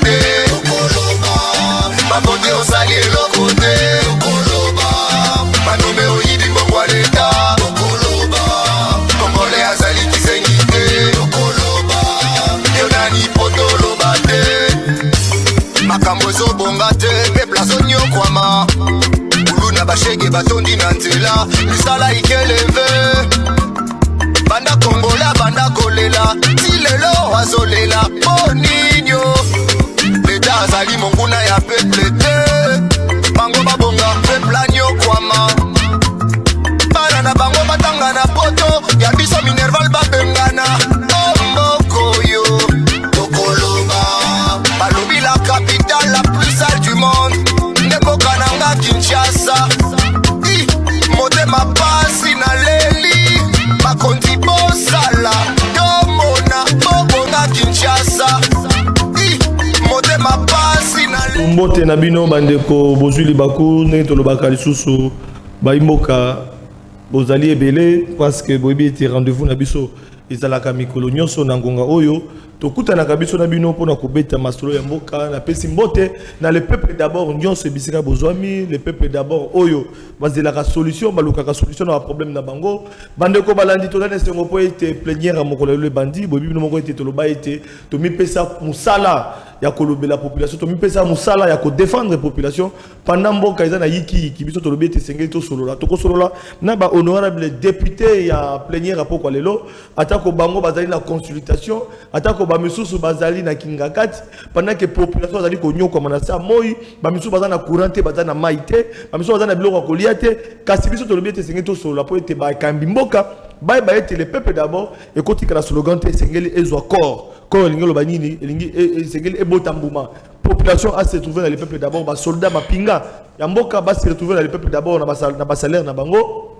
te bakote osali eloko te banome oyidi mbokwa leta kongole azali kisengi te yo nani potoloba te makambo ezobonga te me place onyokwama ulu na bashege batondi na nzela misala ikeleve banda kongola banda kolela ti lelo azolela poninyo leta azali monguna ya peple te bango babonga peple anyokwama bana na bango batanga na poto ya biso minerval babengana ombokoyo tokoloba balobi la capitale la plus sale du monde ndeboka nanga Kinshasa motema pasi na leli makondi bosala tomona bobonga Kinshasa motema pasi na leli mbote na bino bandeko bozwi libaku ndenge tolobaka lisusu baimboka bozali ebele parce que boyebi ete rendez-vous na biso ezalaka mikolo nyonso na ngonga oyo tokutanaka biso na bino mpona kobeta masolo ya mboka na pesi mbote na le peuple d'abord nyonso ebisika bozwami le peuple d'abord oyo bazelaka solution balukaka solution na problème na bango bandeko balandi tozali esengo mpo ete plénière ya mokolo lelo ebandi boyebi bino moko ete toloba ete tomipesa mosala ya kolobela population tomipesa mosala ya kodéfendre population pendant mboka eza na yiki biso tolobi ete esengeli tosolola tokosolola na bahonorable député ya plénière ya pokwa lelo atako bango bazali na consultation atako bamisusu bazali na kingakati pendant que population bazali konyokwama na sa moi bamisusu bazali na courant te bazali na mai te bamisusu bazali na biloko ya kolia te kasi biso tolobi ete esengeli tosolola mpo ete bakambi mboka bayeba ete le peuple d'abord ekotika na slogan te esengeli ezwa corps elingi loba nini elingi esengeli ebota mbuma population a se trouver dans le peuple d'abord ba soldat mapinga ya mboka ba se retrouver dans le peuple d'abord na ba salaire na bango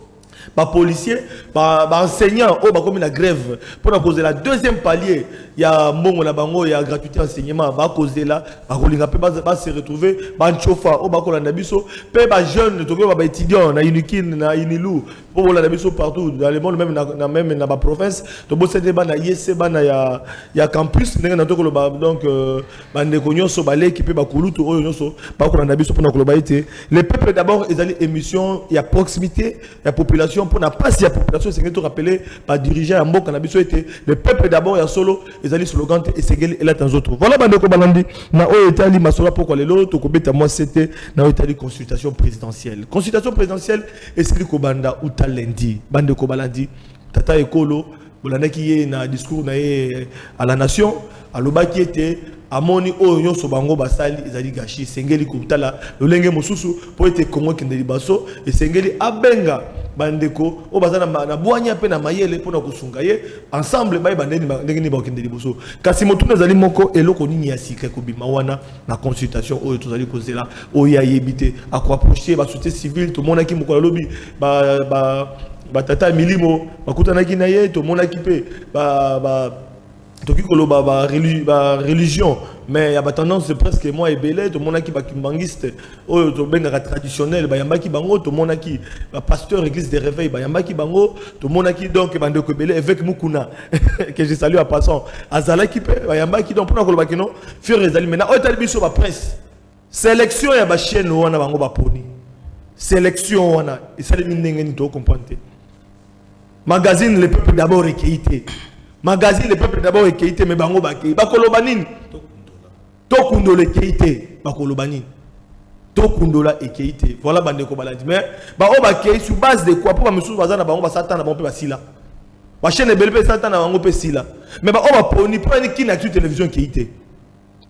ba policier ba enseignant o ba comme la grève pour causer la deuxième palier ya mbongo na bango ya gratuité enseignement ba causer là ba kolinga pe ba se retrouver ba nchofa o ba kolanda biso pe ba jeune to ba étudiant na Unikin na Inilu pour la biso partout dans le monde même na ba province to bo sete ba na yese ba na ya campus ndenge na to ko ba donc bande ko nyonso ba l'équipe ba kulutu o nyonso ba kolanda biso pour na ko ba été le peuple d'abord ezali émission ya proximité ya population pour na pas si la population c'est que tout rappeler par dirigeant à mboka na biso était le peuple d'abord ya solo ezali slogan et segeli et là tant autres voilà bande ko balandi na o etali masola pourquoi les lots to kobeta moi c'était na o etali consultation présidentielle et c'est ko banda uta lundi bande ko balandi tata ekolo bolanda ki ye na discours na ye à la nation alobaki était amoni oyo nyonso bango basali ezali gashi sengeli kutala lolenge mosusu po ete Congo kende libaso esengeli abenga bandeko o bazana na bwanya pe na mayele pona kusunga ye ensemble bay bandeni ndenge ni ba kende liboso kasi motu ezali moko eloko nini ya sika ko bima wana na consultation oyo tozali kozela oyo yebite akwaprocher ba société civile to monaki moko lobi ba tata milimo bakutanaki na ye to monaki pe toki koloba ba religion mais y a ba tendance presque moi et belé to monaki ba kimbangiste oyo to benga traditionnel ba yambaki bango to monaki ba pasteur église de réveil ba yambaki bango to monaki donc bande ko belé avec mukuna que je salue à passant azalaki pe ba yambaki donc pour koloba kino fur ezali maintenant oyo tali biso ba presse sélection ya ba chaîne wana bango ba poni sélection wana esali ndenge ni to comprendre magazine le peuple d'abord requête magazine le peuple d'abord requête mais bango ba kei ba koloba nini to kundole keite ba koloba nini to kundola ekeite voilà bande ko balandi mais ba o ba kei sur base de quoi pour ba musu bazana bango ba satana bango pe ba sila ba chaîne belpe satana bango pe sila mais ba o ba poni pour ni kina sur télévision keite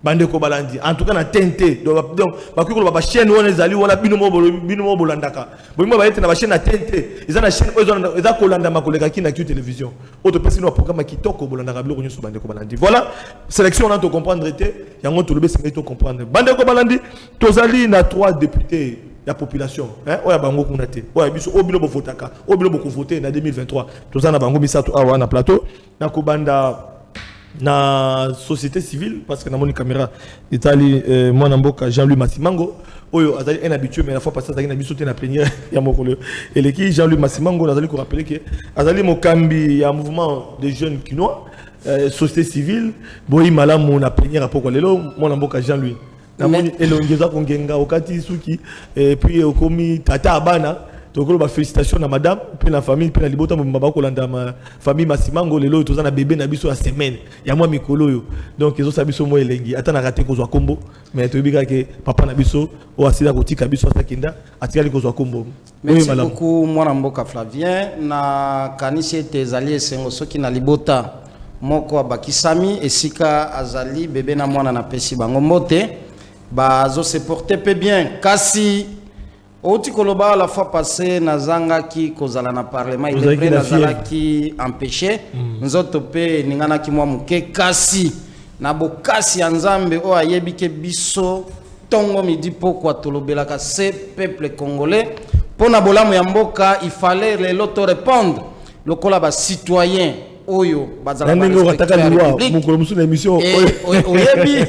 bande ko balandi en tout cas na TNT donc ba ko ba chaîne wona ezali wona bino mo bolandaka bo ba ete na ba chaîne na TNT eza na chaîne eza ko landa makoleka kina sur télévision autre personne no programme kitoko bolandaka bilo nyoso bande ko balandi voilà sélection on to comprendre été yango to lobe c'est to comprendre bande ko balandi tozali na 3 députés la population hein oya bango kuna te oya biso obilo bo votaka obilo bo ko voter na 2023 tozana bango misato awa na plateau na ko banda na société civile parce que na moni caméra itali moi na mboka Jean-Louis Massimango oyo azali un habitué mais la fois passée azali na biso te na plénière ya mokolo eleki Jean-Louis Massimango azali ko rappeler que azali mokambi ya mouvement des jeunes kinois société civile boyi malamu na plénière apoko lelo mwana mboka Jean-Louis na moni elongeza kongenga okati suki et puis okomi tata abana tokolo ba félicitations na madame puis la famille puis la libota mbaba kolanda ma famille masimango lelo toza na bébé na biso a semaine ya mwa mikolo yo donc ezo sabiso mo elengi ata na raté kozwa kombo mais toyebika ke papa na biso o asila kotika biso asakinda atikali kozwa kombo. Merci beaucoup mwana mboka Flavien na kanisi ete ezali esengo soki na libota moko abakisami esika azali bébé na mwana na pesi bango mbote bazo se porter peu bien kasi Oti koloba la fois passée nazanga ki kozala na parlement il est nazala ki empêché nzoto pe ningana ki mwa muke kasi na bokasi ya nzambe o ayebike biso tongo midi pokwa tolobela ka se peuple congolais pona bolamu ya mboka il fallait lelo to répondre lokola ba citoyen oyo bazala ba respecter mokolo musu na émission oyebi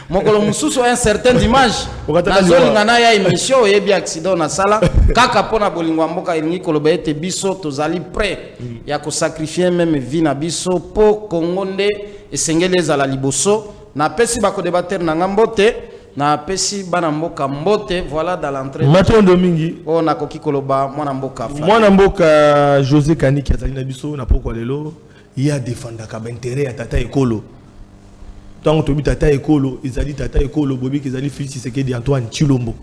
mokolo mususu un certain dimanche nazolingana ya émission oyebi accident na sala kaka pona bolingo mboka ilingi koloba ete biso tozali prêt ya ko sacrifier même vie na biso po kongonde esengeli ezala liboso na pesi bako débattre na ngambote na pesi bana mboka mbote voilà dans l'entrée Mathieu Domingi o na koki koloba mwana mboka José Kaniki azali na biso na poko lelo ya défendaka ba intérêt ya tata ekolo tant to bi tata ekolo ezali tata ekolo bobi ezali fils Tshisekedi Antoine Chilombo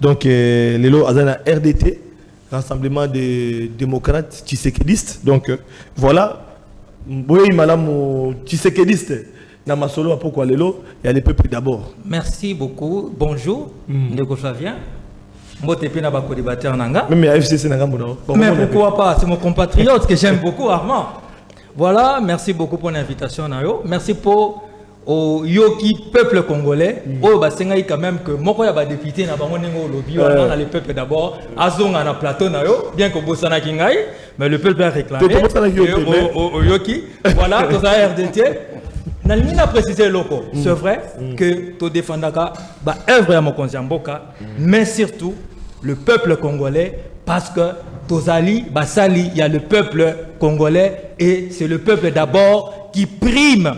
donc lelo azana RDT Rassemblement des démocrates tshisekedistes donc voilà boye malamu tshisekediste na masolo à pourquoi lelo il y a les peuples d'abord. Merci beaucoup. Bonjour. Ndeko Flavien. Mbote pe na ba co-débatteur nanga. Même à FCC nanga mbona. Mais pourquoi pas, c'est mon compatriote que j'aime beaucoup Armand. Voilà, merci beaucoup pour l'invitation nayo. Merci pour au yoki peuple congolais. Oh ba sengai quand même que moko ya ba député na bango ningo lobby wana na le peuple d'abord azonga na plateau nayo bien que bosana kingai mais le peuple a réclamé. Au yoki voilà tout ça RDT. Nalina précisé loko, c'est vrai que to défendaka ba œuvre ya mokonzi mboka, mais surtout le peuple congolais parce que tozali basali il y a le peuple congolais et c'est le peuple d'abord qui prime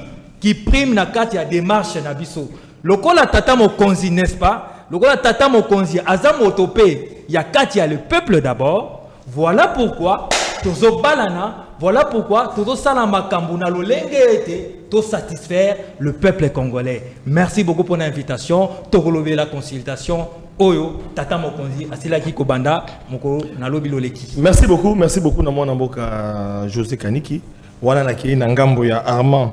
na kati ya démarche na biso. Lokola tata mokonzi n'est-ce pas? Lokola tata mokonzi azamo topé ya kati ya le peuple d'abord. Voilà pourquoi tozo balana. Voilà pourquoi tout ça la makambuna lolenge été tout satisfaire le peuple congolais. Merci beaucoup pour l'invitation. Tokolobe la consultation. Oyo tata mokonzi asila ki kobanda moko na lobi loleki. Merci beaucoup na mwana mboka José Kaniki. Wana na ki na ngambo ya Armand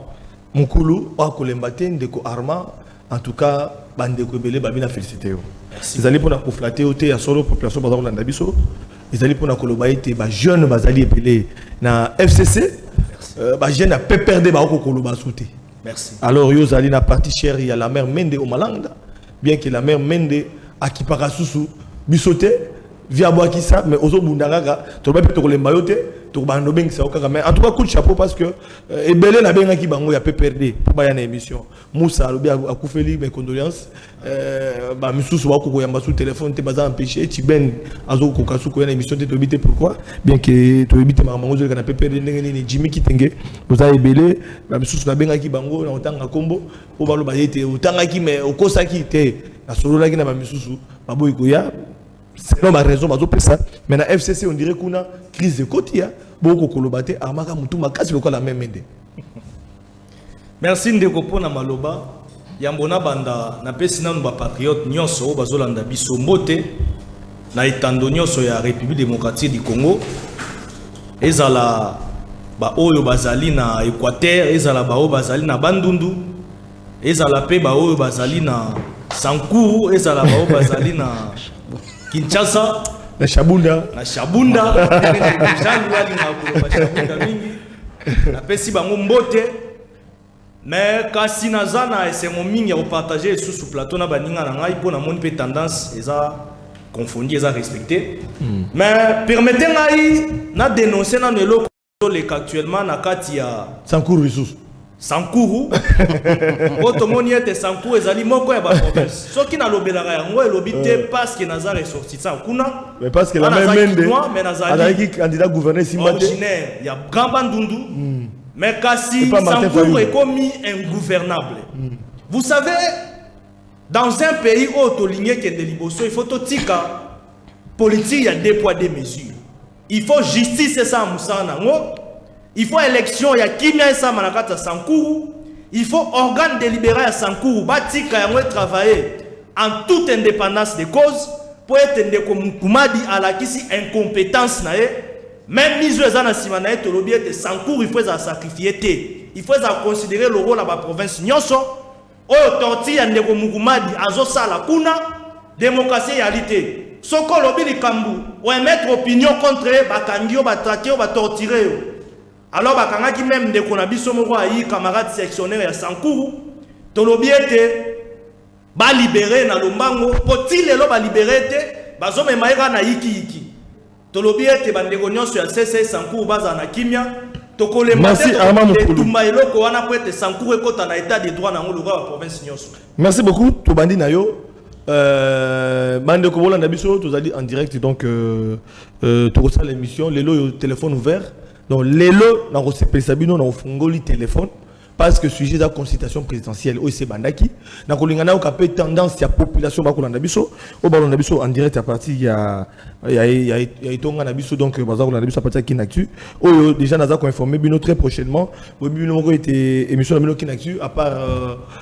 Mukulu akolemba te ndeko Armand en tout cas bandeko belé babina féliciter yo. Ils allaient pour la flatter oté ya solo population bazako landa biso. Ils allaient pour la kolobaïté ba jeune bazali epelé na FCC ba jeune a PPRD ba ko koloba souté. Merci. Alors yo zali na partie chère il y a la mère Mende au Malanda bien que la mère Mende akipaka susu bisoté via boakisa mais ozo bundanga to ba peut kolemba yoté to ba ndobeng sa okaka mais en tout cas coup de chapeau parce que ebelé na benga ki bango ya PPRD pour ba ya na émission Moussa lobi akufeli mes condoléances ba misusu ba ko yamba sous téléphone te baza empêché ti ben azo ko kasu ko na émission te to bité pourquoi bien que to bité ma mango zo kana PPRD ndenge ni Jimmy Kitenge boza ebelé ba misusu na benga ki bango na otanga kombo po ba lo ba yete otanga ki mais okosaki te na solo la ki na ba misusu ba boy ko ya c'est non ma raison bazo pesa mais na FCC on dirait qu'on a crise de côté beaucoup kolobate amaka mutu makasi loko la même ende. Merci ndeko pona maloba yambona banda na pesi nanu ba patriote nyonso bazolanda biso mbote na etando nyonso ya République démocratique du Congo ezala ba oyo bazali na Équateur ezala ba oyo bazali na Bandundu ezala pe ba oyo bazali na Sankuru ezala ba oyo bazali na Kinshasa na Shabunda na pesi bango mbote mais kasi nazana esengo mingi ya partager sous plateau na baninga na ngai pona moni pe tendance eza confondu eza respecté mais permettez ngai na dénoncer na eloko le actuellement na kati ya Sankuru ressources Sankuru otomoni ete Sankuru ezali moko ya ba province soki na lobelaka yango elobi te parce que naza ressortissant kuna mais parce que la même Mende mais nazali candidat gouverneur Simbate originaire ya Grand Bandundu Mais Kassi, Sankourou est commis ingouvernable. Vous savez, dans un pays où il faut tout tika politique, il y a des poids, des mesures. Il faut justice et ça, il faut élection, il y a Kimia et ça, Manakata Sankourou. Il faut organe délibéré à Sankourou, Batika et travailler en toute indépendance des causes pour être Kumadi à la kisi incompétence nae. Même mise aux anassimanae, tu l'objet de Sankourou, il faut sacrifier. Il faut considérer le rôle de la province Nyonso. Autorité à Ndeko Mukumadi, Azo Sala Kuna, démocratie et réalité. Soko lobi li kambu, ou émettre opinion contre Bakangio, Batraqueo, Batortireo. Alors Bakangaki même Ndeko Nabiso Moro Aïe, camarade sectionnaire à Sankourou, Tolobi était ba libéré na Lombango, poti lelo ba libéré te, bazo me maïra na iki. Tolobi était Bandeko Nyonso ya CC Sankourou baza na Kimia. Merci Merci beaucoup, Tobandi Nayo. Bande Kobola Nabiso, tu as dit en direct, donc tu reçois l'émission, Lelo téléphone ouvert. Donc Lelo, dans le Sabino, dans le téléphone. Parce que sujet de la consultation présidentielle au Bandaki, dans le cas de tendance, il y a population en direct à partir il y a donc à partir Kinactu. Déjà nous avons informé Bino très prochainement. Bino était émission de Kinactu à part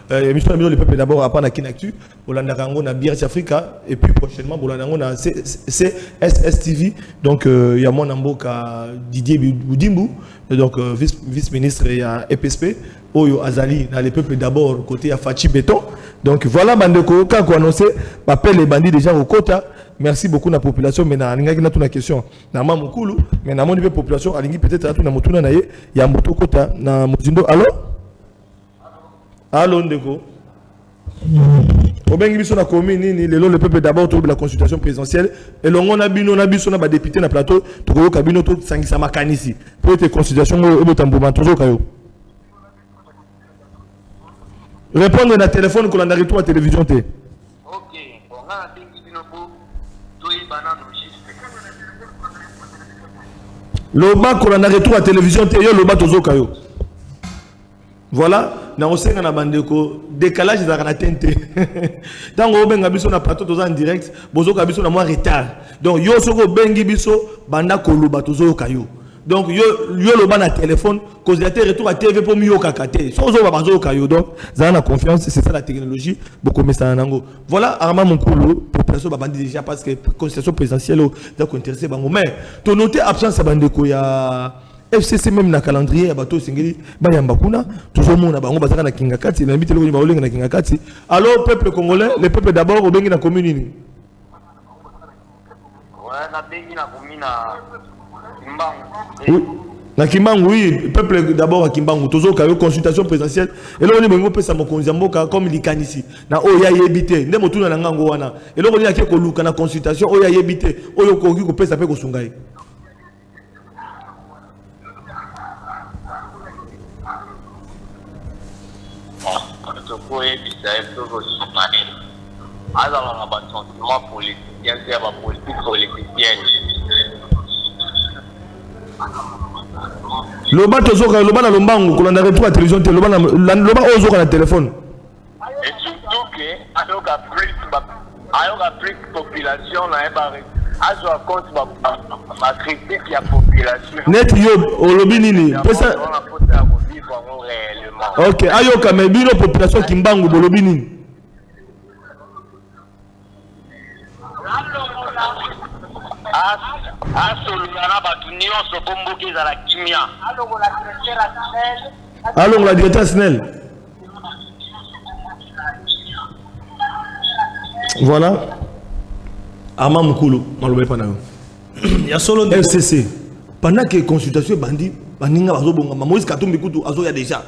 émission de le peuple d'abord à part Kinactu. Bolandango na Bière Africa et puis prochainement Bolandango na CSSTV. Donc il y a mon amboka Didier Boudimbu, donc vice-ministre et EPSP. Oyo Azali, dans les peuples d'abord, côté à Fachi Béton. Donc voilà, Bandeko, quand on annonce, appelle les bandits déjà au quota. Merci beaucoup à la population. Mais na une question. Na mamukulu, mais na mon population, alingi peut-être à tout na motuna na ye, ya moto quota na mozindo. Allô? Allô, Ndeko. Au bengi biso na commune ni le peuple d'abord trouve la consultation présidentielle et l'on a bino na biso na ba député na plateau, to ko kabino to sangisa makanisi. Pour être consultation au botambo toujours kayo. Répondre à téléphone qu'on a retour à télévision T. Ok, bon, on a dit que le bas qu'on a retour à télévision T, le bas tozo kayo. Voilà, na osenga na bandeko décalage za na tente. Tant on benga biso na plateau tozo en direct, bozo ka biso na moi retard. Donc yo soko bengi biso banda ko lo batozo kayo. Donc yo le ban à téléphone cause il y a retour à TV pour mieux kakate so zo bazo kayo. Donc ça a confiance, c'est ça la technologie beaucoup mais ça nango. Voilà Armand Monkulu population ba bandi déjà parce que constitution présidentielle donc intéressé bango mais to noter absence bandeko ya FCC même na calendrier ya bato singeli ba yamba kuna toujours mona bango bazaka na kinga kati na mbitelo ba olenga na kinga kati. Alors peuple congolais, le peuple d'abord au bengi na commune ni. Ouais, na bengi na commune oui. Na Kimbangu, oui, peuple d'abord à Kimbangu, toujours qu'il y a consultation présidentielle. Et là, on est venu ça mboka comme il can ici. Na oya yebité, ndemo tuna na ngango wana. Et là, on est à koluka na consultation oya yebité, oyo koki ko pesa pe ko sungai. To ko ebisa eto ko sungai. Alors, on a un sentiment politique, c'est la politique politicienne. Loba tozoka loba na lombangu kolanda retour à télévision te loba ozoka na téléphone. Et surtout que ayoka plus population na ebare azo compte ma critique ya population. Net yo olobi nini? Pesa OK, ayoka mais bino population kimbangu bolobi nini? Allô, la directeur Snell. Voilà. Armand Moukulu, Maloube Panayo. Il y a solo FCC. Pendant que consultation bandi, baninga bazobonga, Moïse Katumbi Kutu azo ya déjà.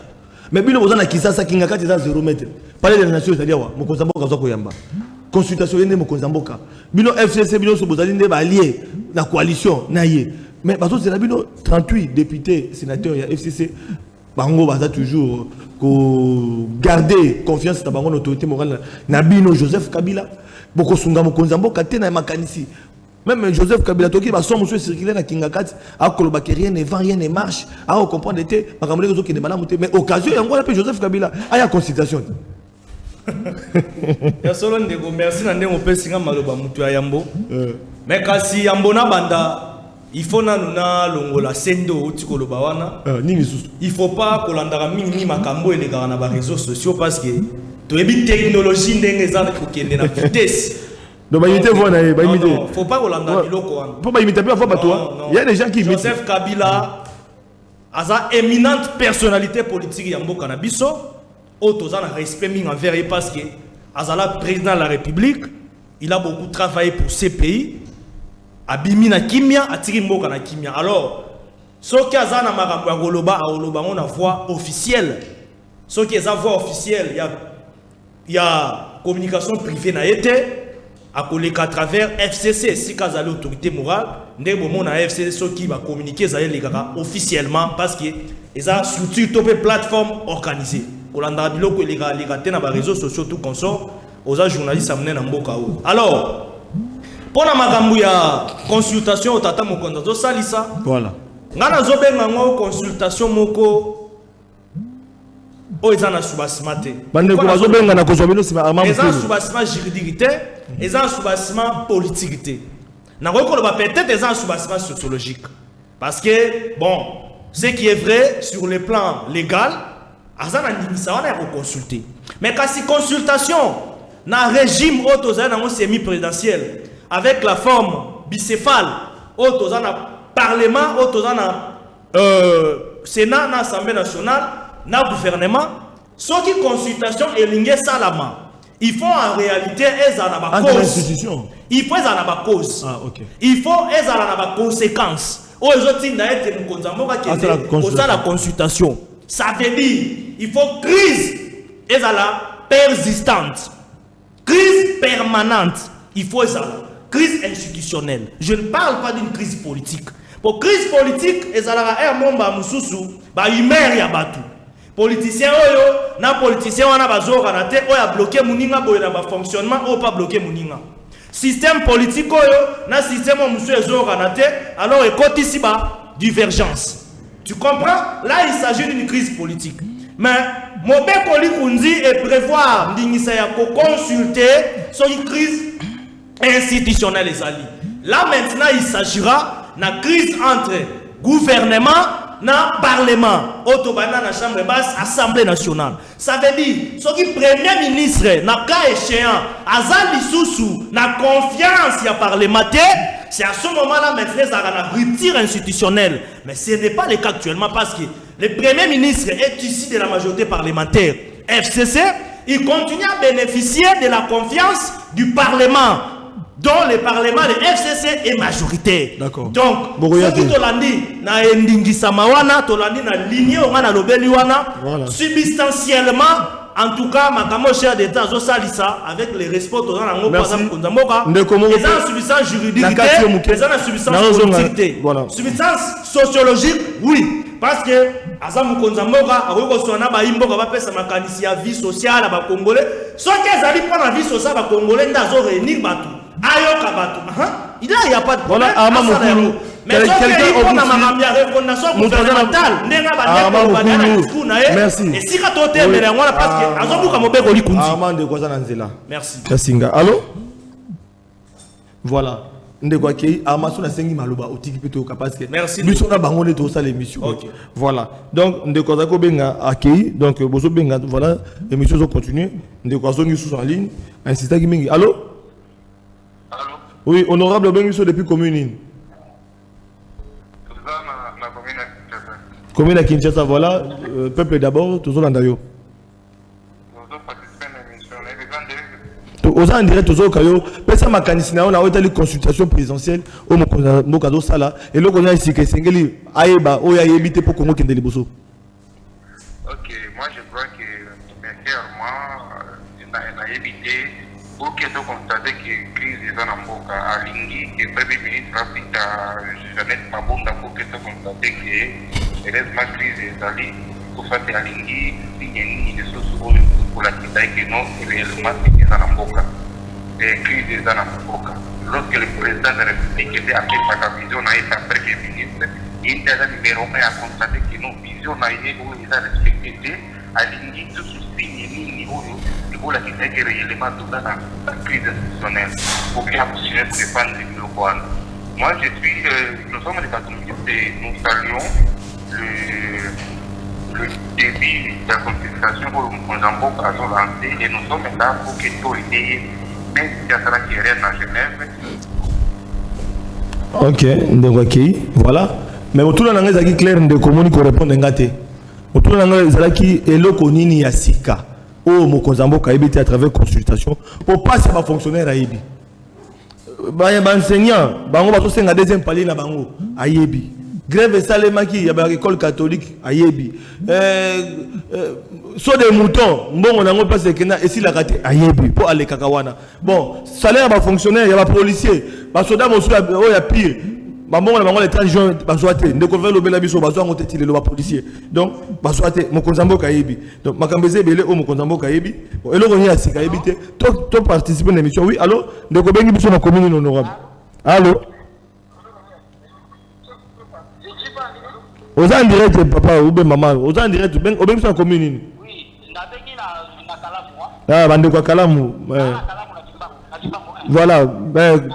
Mais bino bozana kisasa kinga kati za 0 mètre. Parler des nations c'est-à-dire wa mokozamboka kazo koyamba. Consultation yende mokozamboka. Bino FCC bino so bozali nde ba allié la coalition naie. Mais parce que c'est la bino 38 députés sénateurs ya FCC bango baza toujours ko garder confiance dans bango autorité morale na bino Joseph Kabila boko sunga mokonzamboka te na makanisi. Même Joseph Kabila Toki va son monsieur circuler na Kingakat a koloba que rien ne va, rien ne marche, a comprendre était makamole ko qui ne malamu te mais occasion yango la Joseph Kabila a ya consultation. Ya solo ndeko merci na ndeko pesinga maloba mutu ya Yambo. Mais kasi Yambo na banda il faut na longola sendo tikoloba wana. Il faut pas kolandaka mingi makambo eleka na ba réseaux sociaux parce que to ebi technologie ndenge za ko kende na vitesse. Donc bah imiter voilà, bah imiter. Non, faut pas kolanda biloko wana. Faut pas imiter pas fois toi. Il y a des gens qui imitent. Joseph Kabila aza éminente personnalité politique ya mboka na biso. Otoza na respect mingi envers lui parce que azala président de la République, il a beaucoup travaillé pour ces pays. Abimi na kimia, atiri mboka na kimia. Alors, ce qui a na makambo ya goloba, on a voix officielle. Ce qui est à voix officielle, il y a communication privée na été à collecter à travers FCC si cas l'autorité morale, ndé moment na FCC ce qui va communiquer ça les gars officiellement parce que ils a structure top plateforme organisée. Kolanda biloko les gars na ba réseaux sociaux tout consort aux journalistes amener na mboka o. Alors pour la makambu ya consultation au tata mokonda zo salisa voilà ngana zo benga ngo consultation moko o ezana subasima te bande ko bazo benga na ko zobino sima amam ezana subasima juridique te ezana subasima politique te na ko ko ba peut-être ezana subasima sociologique parce que bon ce qui est vrai sur le plan légal azana ndimisa wana ya consulter mais kasi consultation na régime autozana ngo semi présidentiel avec la forme bicéphale, autozana parlement, autozana sénat, na assemblée nationale, na gouvernement, ce qui consultation est lignée salama. Il faut en réalité ezana ba cause. Il faut ezana ba cause. Ah OK. Il faut ezana ba conséquences. Aujourd'hui na été mukonzamoka qui est la consultation. Ça veut dire il faut crise ezala persistante. Crise permanente. Il faut ça. Crise institutionnelle. Je ne parle pas d'une crise politique. Pour crise politique, et ça a un monde mususu, ba humeur ya batu. Politicien oyo, na politicien wana bazora na te oya bloquer muninga boyo na ba fonctionnement ou pas bloquer muninga. Système politique oyo, na système musu ezora na te, alors écoute ici ba divergence. Tu comprends? Là il s'agit d'une crise politique. Mais Mobe Koli Kundi est prévoir d'ingisa ya ko consulter sur une crise institutionnelle les alliés. Là maintenant il s'agira d'une crise entre gouvernement et parlement, autobana na chambre basse, assemblée nationale. Ça veut dire ce qui premier ministre n'a cas échéant azali sousou na confiance ya parlementaire, c'est à ce moment-là maintenant ça a une rupture institutionnelle. Mais ce n'est pas le cas actuellement parce que le premier ministre est issu de la majorité parlementaire FCC, il continue à bénéficier de la confiance du parlement dont le parlement de FCC est majoritaire. D'accord. Donc, ce qui tolandi na endingisa mawana, tolandi na ligne wana lobeli wana, substantiellement, en tout cas, makamo cher d'État zo salisa avec les respects dans la ngopa za konzamoka. Les en substance juridique, les en substance politique. Substance sociologique, oui. Parce que Azam Konzamoka, Arokosona Baimboka va pesa makanisi ya vie sociale ba Congolais. Ce qu'ils allaient prendre la vie sociale ba Congolais ndazo réunir batu. Ayoka batu. Il y a pas de problème. Mais quelqu'un on a mamia refondation gouvernementale. Nenga ba merci. Et si ka toté mais ngwana parce que azobuka mobeko likundi. Amande kwa sana nzela. Merci. Kasinga. Allô? Voilà. Ndeko akei amaso na sengi maloba otiki pito ka parce que merci biso na bango neto ça l'émission. OK. Voilà. Donc ndeko zako benga akei donc bozo benga voilà l'émission va continuer. Ndeko azongi sous en ligne insista ki mingi. Allô? Allô? Oui, honorable bengi depuis commune. Na commune à Kinshasa. Commune à Kinshasa voilà peuple d'abord toujours landayo. Aux en direct aux okayo pesa makanisi na ona otali consultation présidentielle au mokazo sala et le konya ici que sengeli ayeba oya yebite pour Congo kende liboso. OK, moi je crois que sincèrement na yebite pour que to constater que crise est en mboka alingi que premier ministre Afrika Jeannette Mabunda pour que to constater que heureusement crise est allée pour faire alingi ni de sources pour la kita que non réellement c'est en mboka et crise est en mboka lorsque le président de la République était appelé par la vision à premier ministre, il était numéro 1 à constater que nos visions où ils ont respecté à l'inique tout souci niveau de la question qui est réellement dans la crise institutionnelle pour qu'il y ait possibilité pour défendre les locaux. Moi, nous sommes des catholiques et nous saluons le début de la consultation pour le Mozambique à son lancé et nous sommes là pour que tout ait même si il y a ça qui est à Genève. Ok, donc ok, voilà. Mais autour de la langue qui clair de communiquer répondre ngate. Autour de la langue qui est le konini ya sika. Oh mon Mozambique a été à travers consultation pour passer à fonctionnaire à Ibi. Ba enseignant, bango ba so senga deuxième palier na bango ayebi. Grève salemaki ya ba école catholique ayebi. So des moutons, bon on a pas ce kena et si la raté ayebi pour aller kakawana. Bon, salaire ba fonctionnaire, ya ba policier, ba soda mo so ya pire. Maman on a les 30 juin ba soate, ndeko velo bela biso ba so ngoteti le ba policier. Donc ba soate mo konzambo kayebi. Donc makambeze belé o mo konzambo kayebi. Et le roni asika yebité. To participer à l'émission. Oui, allô, ndeko bengi biso na commune honorable. Allô. Aux en direct papa ou bien maman, aux en direct ben au bengi biso na commune. Oui, na bengi na Kalamu. Ah, bande kwa Kalamu. Voilà, ben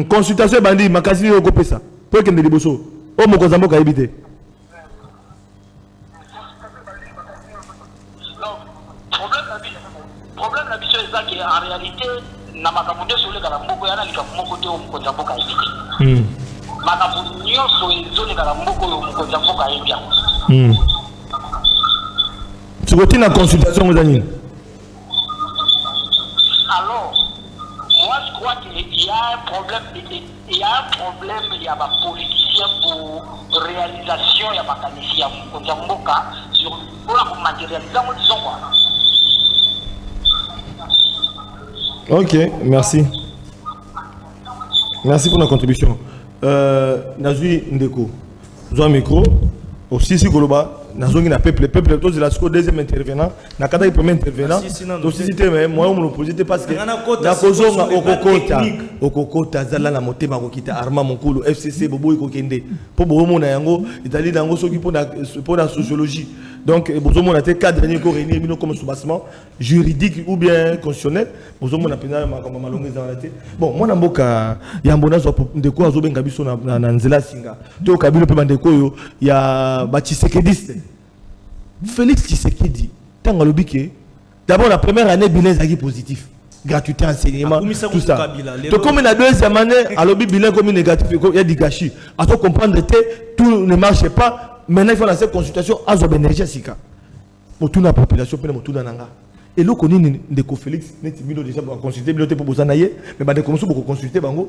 consultation bandi makasi yo kopesa. Pour que ndeli boso. O mo konzambo ka yebité. Problème la mission est ça qu'en réalité na makamunde sur le Kalamboko yana likamoko te o mkonzambo ka yebité. Makamunde nyonso ezole Kalamboko yo mkonzambo ka yebité. Tu côté na consultation aux amis. Alors, moi je crois qu'il y a un problème, il y a ma politicien pour réalisation, il y a ma qualification, pour la matérialisation, disons quoi. Ok, merci. Merci pour la contribution. Nazui Ndeko, vous avez un micro. Aussi, si Goloba, Nazongi na peuple, tous la deuxième intervenant, na kada premier intervenant. Aussi, c'était moi, on l'opposité parce que na kozonga okokota zala na motema kokita arma monkulu FCC bobo ikokende. Po bomo na yango, itali dango soki pour la sociologie. Donc, bozomo na te cadre ni ko réunir bino comme soubassement juridique ou bien constitutionnel. Bozomo na pena ma malonga za te. Bon, moi na mboka ya mbona zo ndeko azobenga biso na nzela singa. To kabilo pe bandeko yo ya ba Tshisekediste. Félix Tshisekedi, tant que d'abord la première année bilan est positif, gratuité enseignement, tout ça. Donc comme la deuxième année, alors bilan comme négatif, il y a du gâchis. À toi comprendre que tout ne marche pas. Maintenant il faut lancer consultation à Zobenergia Sika. Pour toute la population, pour tout le monde. Et là, on a Félix, déjà pour consulter, pour vous en aller, mais on a commencé pour consulter pour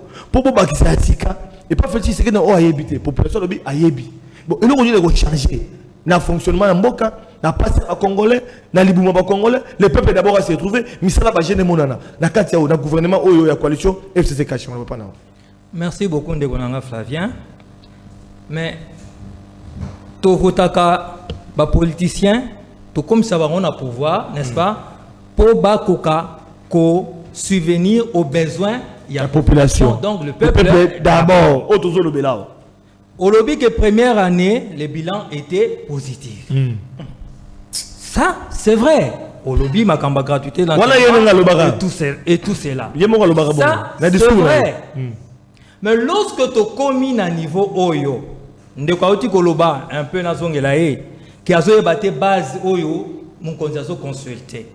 que ça Sika et pas Félix Tshisekedi on a habité, population a habité. Bon, et là on a changer. Na fonctionnement na mboka na passe à congolais na libuma ba congolais le peuple d'abord a se retrouver misala ba jeune monana na kati ya na gouvernement oyo ya coalition FCC Kashima papa na. Merci beaucoup Ndegonanga Flavien. Mais to votaka ba politicien to comme ça va on a pouvoir, n'est-ce pas, pour ba koka ko subvenir aux besoins il y a la population. Donc le peuple d'abord autozo le belao. Au lobby que première année, le bilan était positif. Ça, c'est vrai. Au lobby, ma camba gratuité dans et tout cela. Ça, c'est vrai. Mais lorsque tu communes à niveau Oyo, ndekauti koloba un peu nazongelae, qui a battu base Oyo, mon conseil consulté.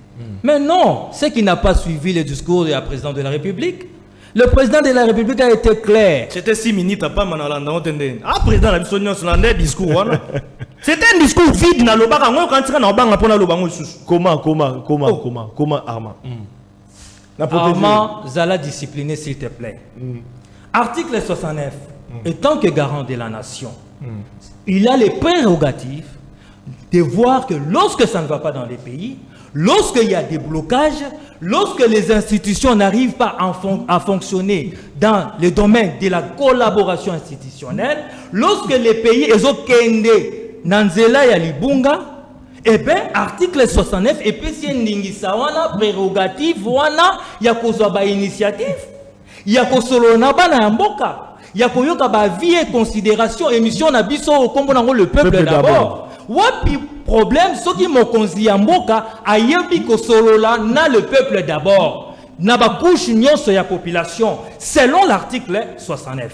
Mais non, ce qui n'a pas suivi le discours de la présidente de la République. Le président de la République a été clair. C'était 6 minutes à pas manalanda entendez. Ah président la bisonia sur un discours c'était un discours vide na lobaka ngo quand tu na banga pona lobango susu. Comment Armand. Armand Zala discipliné s'il te plaît. Article 69 étant que garant de la nation. Il a les prérogatives de voir que lorsque ça ne va pas dans les pays, lorsqu'il y a des blocages, lorsque les institutions n'arrivent pas à fonctionner dans le domaine de la collaboration institutionnelle, lorsque les pays ezokende nanzela ya libunga, eh bien, article 69, et puis c'est une prérogative, wana ya kozwa ba initiative. Il y a ko solo na bana ya mboka. Il y a ko yoka ba vie et considération émission na biso au kombo nango le peuple d'abord. Wapi problème soki mokonzi ya mboka ayebi ko solo la na le peuple d'abord. Na ba couche nyonso ya population selon l'article 69.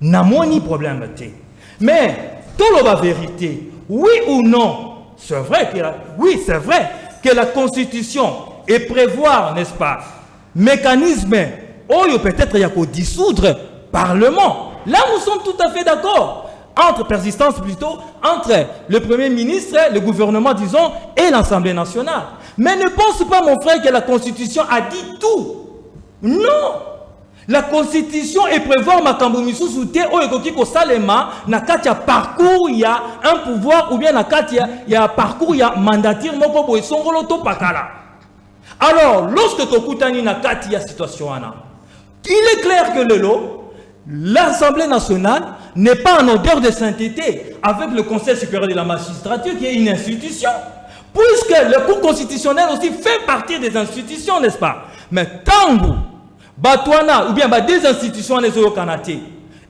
Na moni problème té. Mais tout la vérité, oui ou non, c'est vrai que la Constitution est prévoir, n'est-ce pas, mécanisme où peut-être il y a qu'au dissoudre Parlement. Là, nous sommes tout à fait d'accord. Entre persistance plutôt, entre le Premier ministre, le gouvernement, disons, et l'Assemblée nationale. Mais ne pense pas, mon frère, que la Constitution a dit tout. Non. La Constitution est prévoir makambo misusu te oyekoki ko salema na kati ya parcours il y a un pouvoir ou bien na kati ya parcours il y a mandature moko boye songolo to pakala. Alors lorsque tokutani na kati ya situation ana, il est clair que l'Assemblée nationale n'est pas en odeur de sainteté avec le Conseil supérieur de la magistrature qui est une institution. Puisque le cours constitutionnel aussi fait partie des institutions, n'est-ce pas? Mais tant Batouana, ou bien des institutions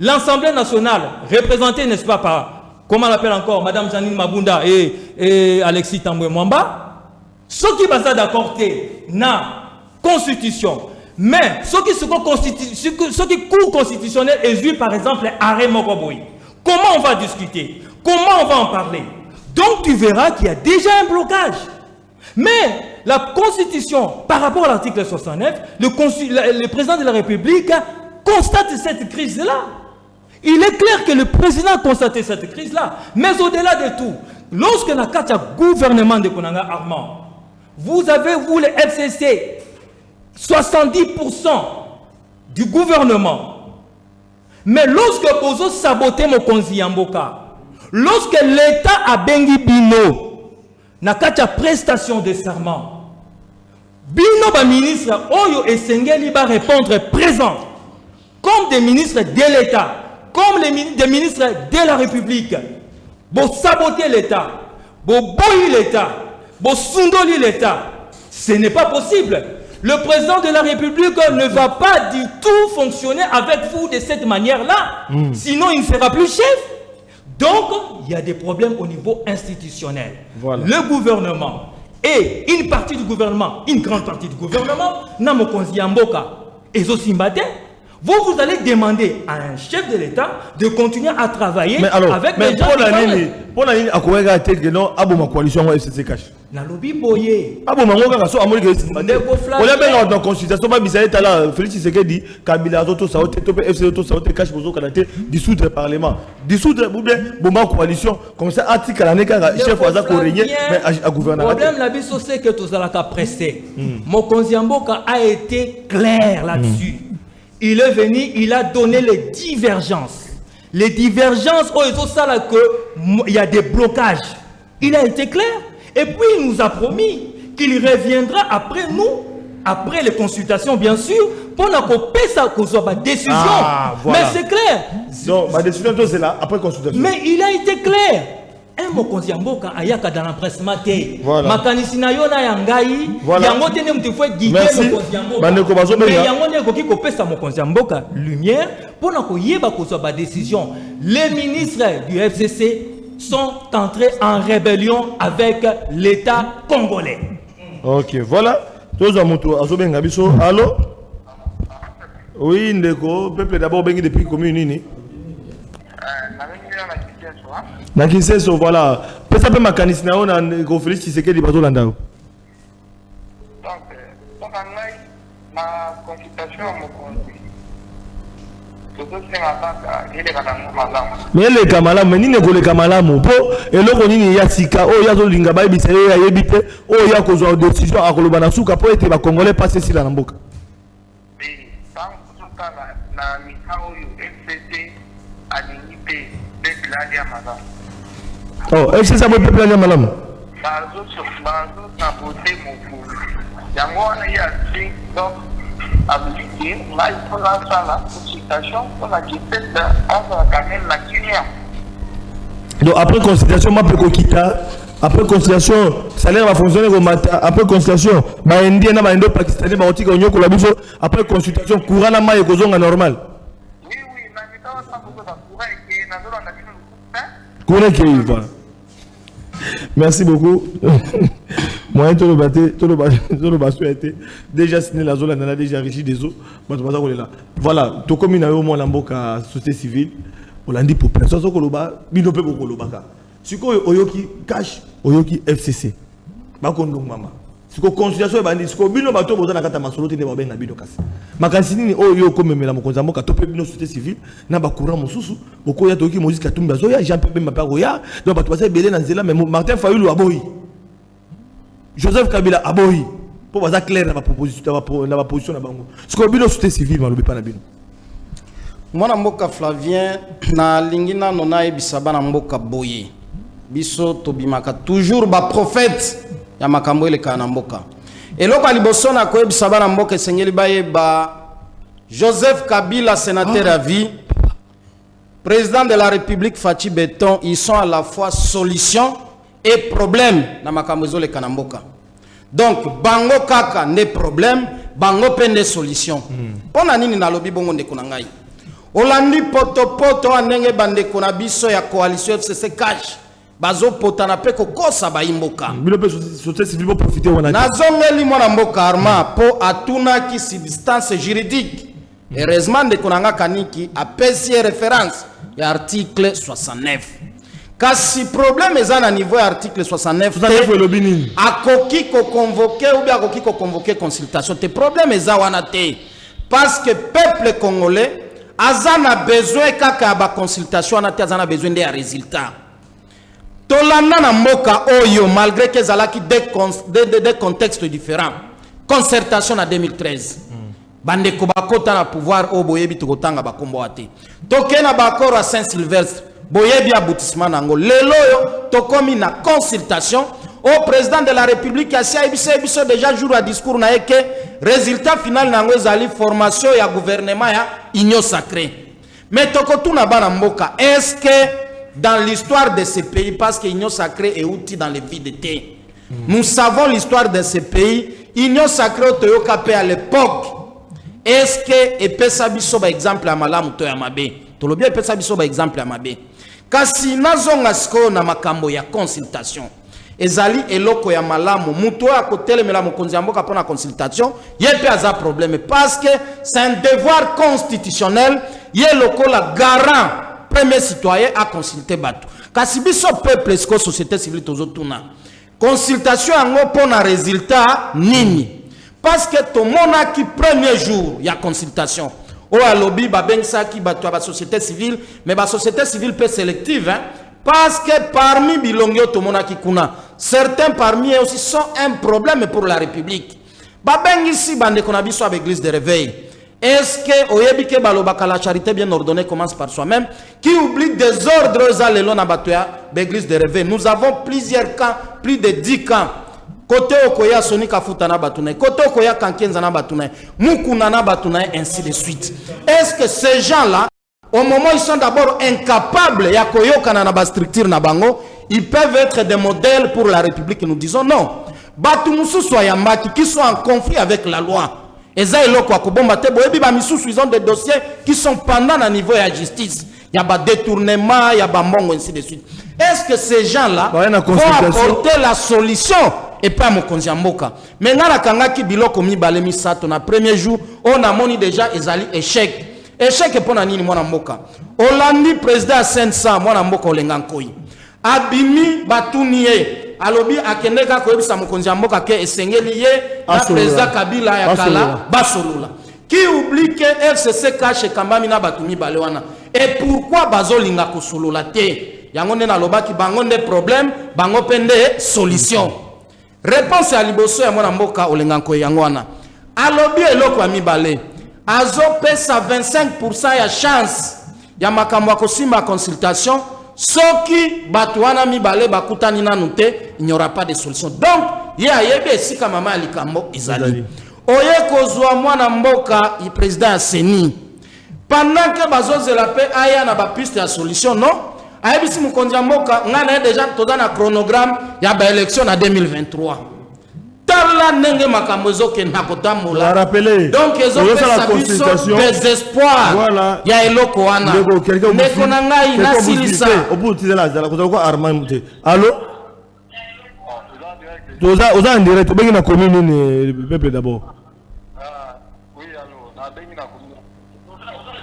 l'Assemblée nationale, représentée, n'est-ce pas, par, comment on l'appelle encore, Madame Janine Mabunda et Alexis Tamboué Mwamba, ceux qui sont d'accord na constitution, mais ceux qui cours constitutionnel exigent par exemple arrêt Mokoboui. Comment on va discuter? Comment on va en parler? Donc tu verras qu'il y a déjà un blocage. Mais la Constitution, par rapport à l'article 69, le président de la République constate cette crise-là. Il est clair que le président a constaté cette crise-là. Mais au-delà de tout, lorsque la carte gouvernement de Konanga Armand, vous avez, vous, les FCC, 70% du gouvernement. Mais lorsque vous sabotez mon Konzi Yamboka, lorsque l'État a bengi bino, na kati prestation de serment, bino ba ministre oyo esengeli ba répondre présent comme des ministres de l'État, comme des ministres de la République. Bo saboter l'État, bo boyi l'État, bo sundoli l'État. Ce n'est pas possible. Le président de la République ne va pas du tout fonctionner avec vous de cette manière-là. Sinon, il ne sera plus chef. Donc, il y a des problèmes au niveau institutionnel. Voilà. Le gouvernement et une partie du gouvernement, une grande partie du gouvernement, Namokonzi Yamboka et Zosimbate, vous allez demander à un chef de l'État de continuer à travailler avec les gens qui pour l'année, à quoi est-ce que non, à ma coalition FCC cache. Na lobby boye. Ah bon, mangoka kaso amoni que c'est. On l'a bien dans consultation, pas bizarre là. Félix Tshisekedi, Kabila Zoto Saote, Tope FC Zoto Saote cache bozo kanate dissoudre le parlement, dissoudre ou bien bomba coalition comme ça article l'année car chef waza ko régner mais à gouverner. Le problème la biso c'est que tous alaka pressé. Mokonzi Yamboka a été clair là-dessus. Il est venu, il a donné les divergences. Les divergences, il y a des blocages. Il a été clair. Et puis il nous a promis qu'il reviendra après nous, après les consultations bien sûr, pour qu'on soit ma décision. Voilà. Mais c'est clair. Donc ma décision c'est là, après consultation. Mais il a été clair. Un mokonzi Yamboka ayaka dans l'empressement te. Makanisi na yo na yangai. Yango tene mtifwe guider mokonzi Yamboka. Mais yango ne koki kopesa mokonzi Yamboka lumière pour na koyeba ko soit ba décision. Les ministres du FCC sont entrés en rébellion avec l'État congolais. Ok, voilà. Tous à moto azobenga biso. Allô? Oui, ndeko, peuple d'abord bengi depuis commune nini? Na Kinshasa, voilà. Pesa pe makanisi na ona ko Félix Tshisekedi bazo landa. Donc na consultation mokonzi. Mais les kamalamu, mais nini ko le kamalamu po eloko nini ya sika o ya zo linga ba ebisa yo ya yebite o ya ko zo décision a koloba na suka po ete ba congolais passer si la mboka. Mais tant que na mikao yo FCC alinite peuple ya malamu. Oh, FCC a peuple ya malamu. Bazo saboter mon peuple. Yango wana ya sing donc appliqué là il faut lancer la consultation pour la quitter dans quand même la Guinée. Donc après consultation ma peut kita après conciliation salaire va fonctionner comme après conciliation ba indien na ba indo pakistanais ba otika onyoko la biso après consultation courant na mai kozonga normal. Oui, na mitawa sa beaucoup de courant et na zolo na bino courant qui voilà. Merci beaucoup. Moi tout le bateau a été déjà signé la zone, on a déjà enrichi des eaux. Voilà, tout comme il y a au moins la société civile, on l'a dit pour personne so koloba, bino pe beaucoup lobaka. Siko oyoki cash, oyoki FCC. Ba kondong mama. Siko conciliation bandi, siko bino bateau boza na kata masolo tene ba benga bino kasi. Makasini ni oyo ko memela mokonza mboka to pe bino société civile na ba courant mosusu, boko ya toki Moïse Katumbi azoya, Jean-Pierre Bemba Roya, donc bato basa belé na nzela mais Martin Fayulu aboyi. Joseph Kabila aboyi pour baza clair na ba proposition na ba position na bango. Siko bino société civile malobi pa na bino. Mwana mboka Flavien na lingina nona ebisaba na mboka boye. Biso tobimaka toujours ba prophète ya makambo ele kana mboka. Eloko aliboso na ko ebisaba na mboka esengeli baye ba Joseph Kabila sénateur à vie, président de la République Fachi Beton, ils sont à la fois solution et problème na makambo ezole kana mboka. Donc bango kaka ne problème, bango pende solution. Pona nini na lobi bongo ndeko na ngai. Olandi poto anenge bande kona biso ya coalition FCC cash. Bazo potana pe kokosa ba imboka. Bino pe société civile pour profiter wana. Nazongeli mwana mboka arma po atuna ki substance juridique. Heureusement de konanga kaniki a pesi référence ya article 69. Kasi problème ezana niveau article 69 akoki ko convoquer ou bien akoki ko convoquer consultation te problème eza wana te parce que peuple congolais azana besoin kaka ba consultation wana te azana besoin de résultat. Tolanda na mboka oyo malgré que zalaki des contextes différents. Concertation en 2013. Bande ko bakota na pouvoir o boyebi tokotanga bakombo ate. Tokena bakoro à Saint-Sylvestre. Boyebi aboutissement nango. Lelo yo tokomi na consultation au président de la République asia ebiso déjà jour à discours na eke résultat final nango ezali formation ya gouvernement ya union sacrée. Mais tokotuna bana mboka est-ce que dans l'histoire de ce pays, parce que l'Union sacrée est outil dans les vies de terre. Nous savons l'histoire de ce pays. L'Union sacrée au à l'époque. Est-ce que Epesabiso par exemple à Malam ou à Mabé? Tout le bien Epesabiso par exemple à Mabé. Kasi nazonga sko na makambo ya consultation. Ezali eloko ya malamu muto a côté mais la mokonzi mboka pour la consultation, yepe aza problème parce que c'est un devoir constitutionnel, yeloko la garant premier citoyen à consulter bateau. Kasi biso peuple esko société civile tozotuna. Consultation yango pona résultat nini? Parce que tout mona qui premier jour il y a consultation. O alobi ba bengsa ki bato ba société civile mais ba société civile peu sélective hein? Parce que parmi bilongyo tout mona ki kuna certains parmi eux aussi sont un problème pour la République. Ba bengisi bande kona biso avec l'église de réveil. Est-ce que oyebike balobaka la charité bien ordonnée commence par soi-même qui oublie des ordres à l'élo na batoya l'église de réveil. Nous avons plusieurs camps, plus de 10 camps. Côté okoya sonika futana batuna, côté okoya kankenza na batuna, mukuna na batuna ainsi de suite. Est-ce que ces gens-là au moment où ils sont d'abord incapables ya koyoka na ba structure na bango, ils peuvent être des modèles pour la République? Nous disons non. Batu mususu yambaki qui sont en conflit avec la loi. Ils ont des dossiers qui sont pendant le niveau de la justice. Il y a des détournements, il y a des mbongo, ainsi de suite. Est-ce que ces gens-là vont apporter la solution et pas mon konziamboka? Maintenant, la qui biloko mi balemi sato na premier jour, on a moni déjà ezali échec. Échec pour nani mwana mboka. Olandi président Sensa mwana mboka olengankoi. Abimi batunie. Alobi akendeka ko ebisa mokonzi mboka ke esengeli ye na président Kabila ya kala basolula qui oublie que FCC cache kambami na batumi balewana. Et pourquoi bazolinga ko solula te yango ne na lobaki bango nde problème bango pende solution. Réponse à liboso ya mwana mboka olenganko yango wana alobi eloko ya mibale azo pesa 25% ya chance ya makambo ko simba consultation. Soki batouana mibale bakutani nanu te, il n'y aura pas de solution. Donc, il y a yebe sika mama alikambo izali. Oye kozwa mwana mboka i président Seni. Pendant que bazoze la paix aya na ba piste ya solution non, ayebisi mokonzi ya mboka nga na ye déjà toza na chronogramme ya baélection na 2023 tala ndenge makambo ezokenda kotambola donc ezopesa biso désespoir ya eloko wana ndeko na ngai nasilisa allo oza en direct obengi na commune nini peuple d'abord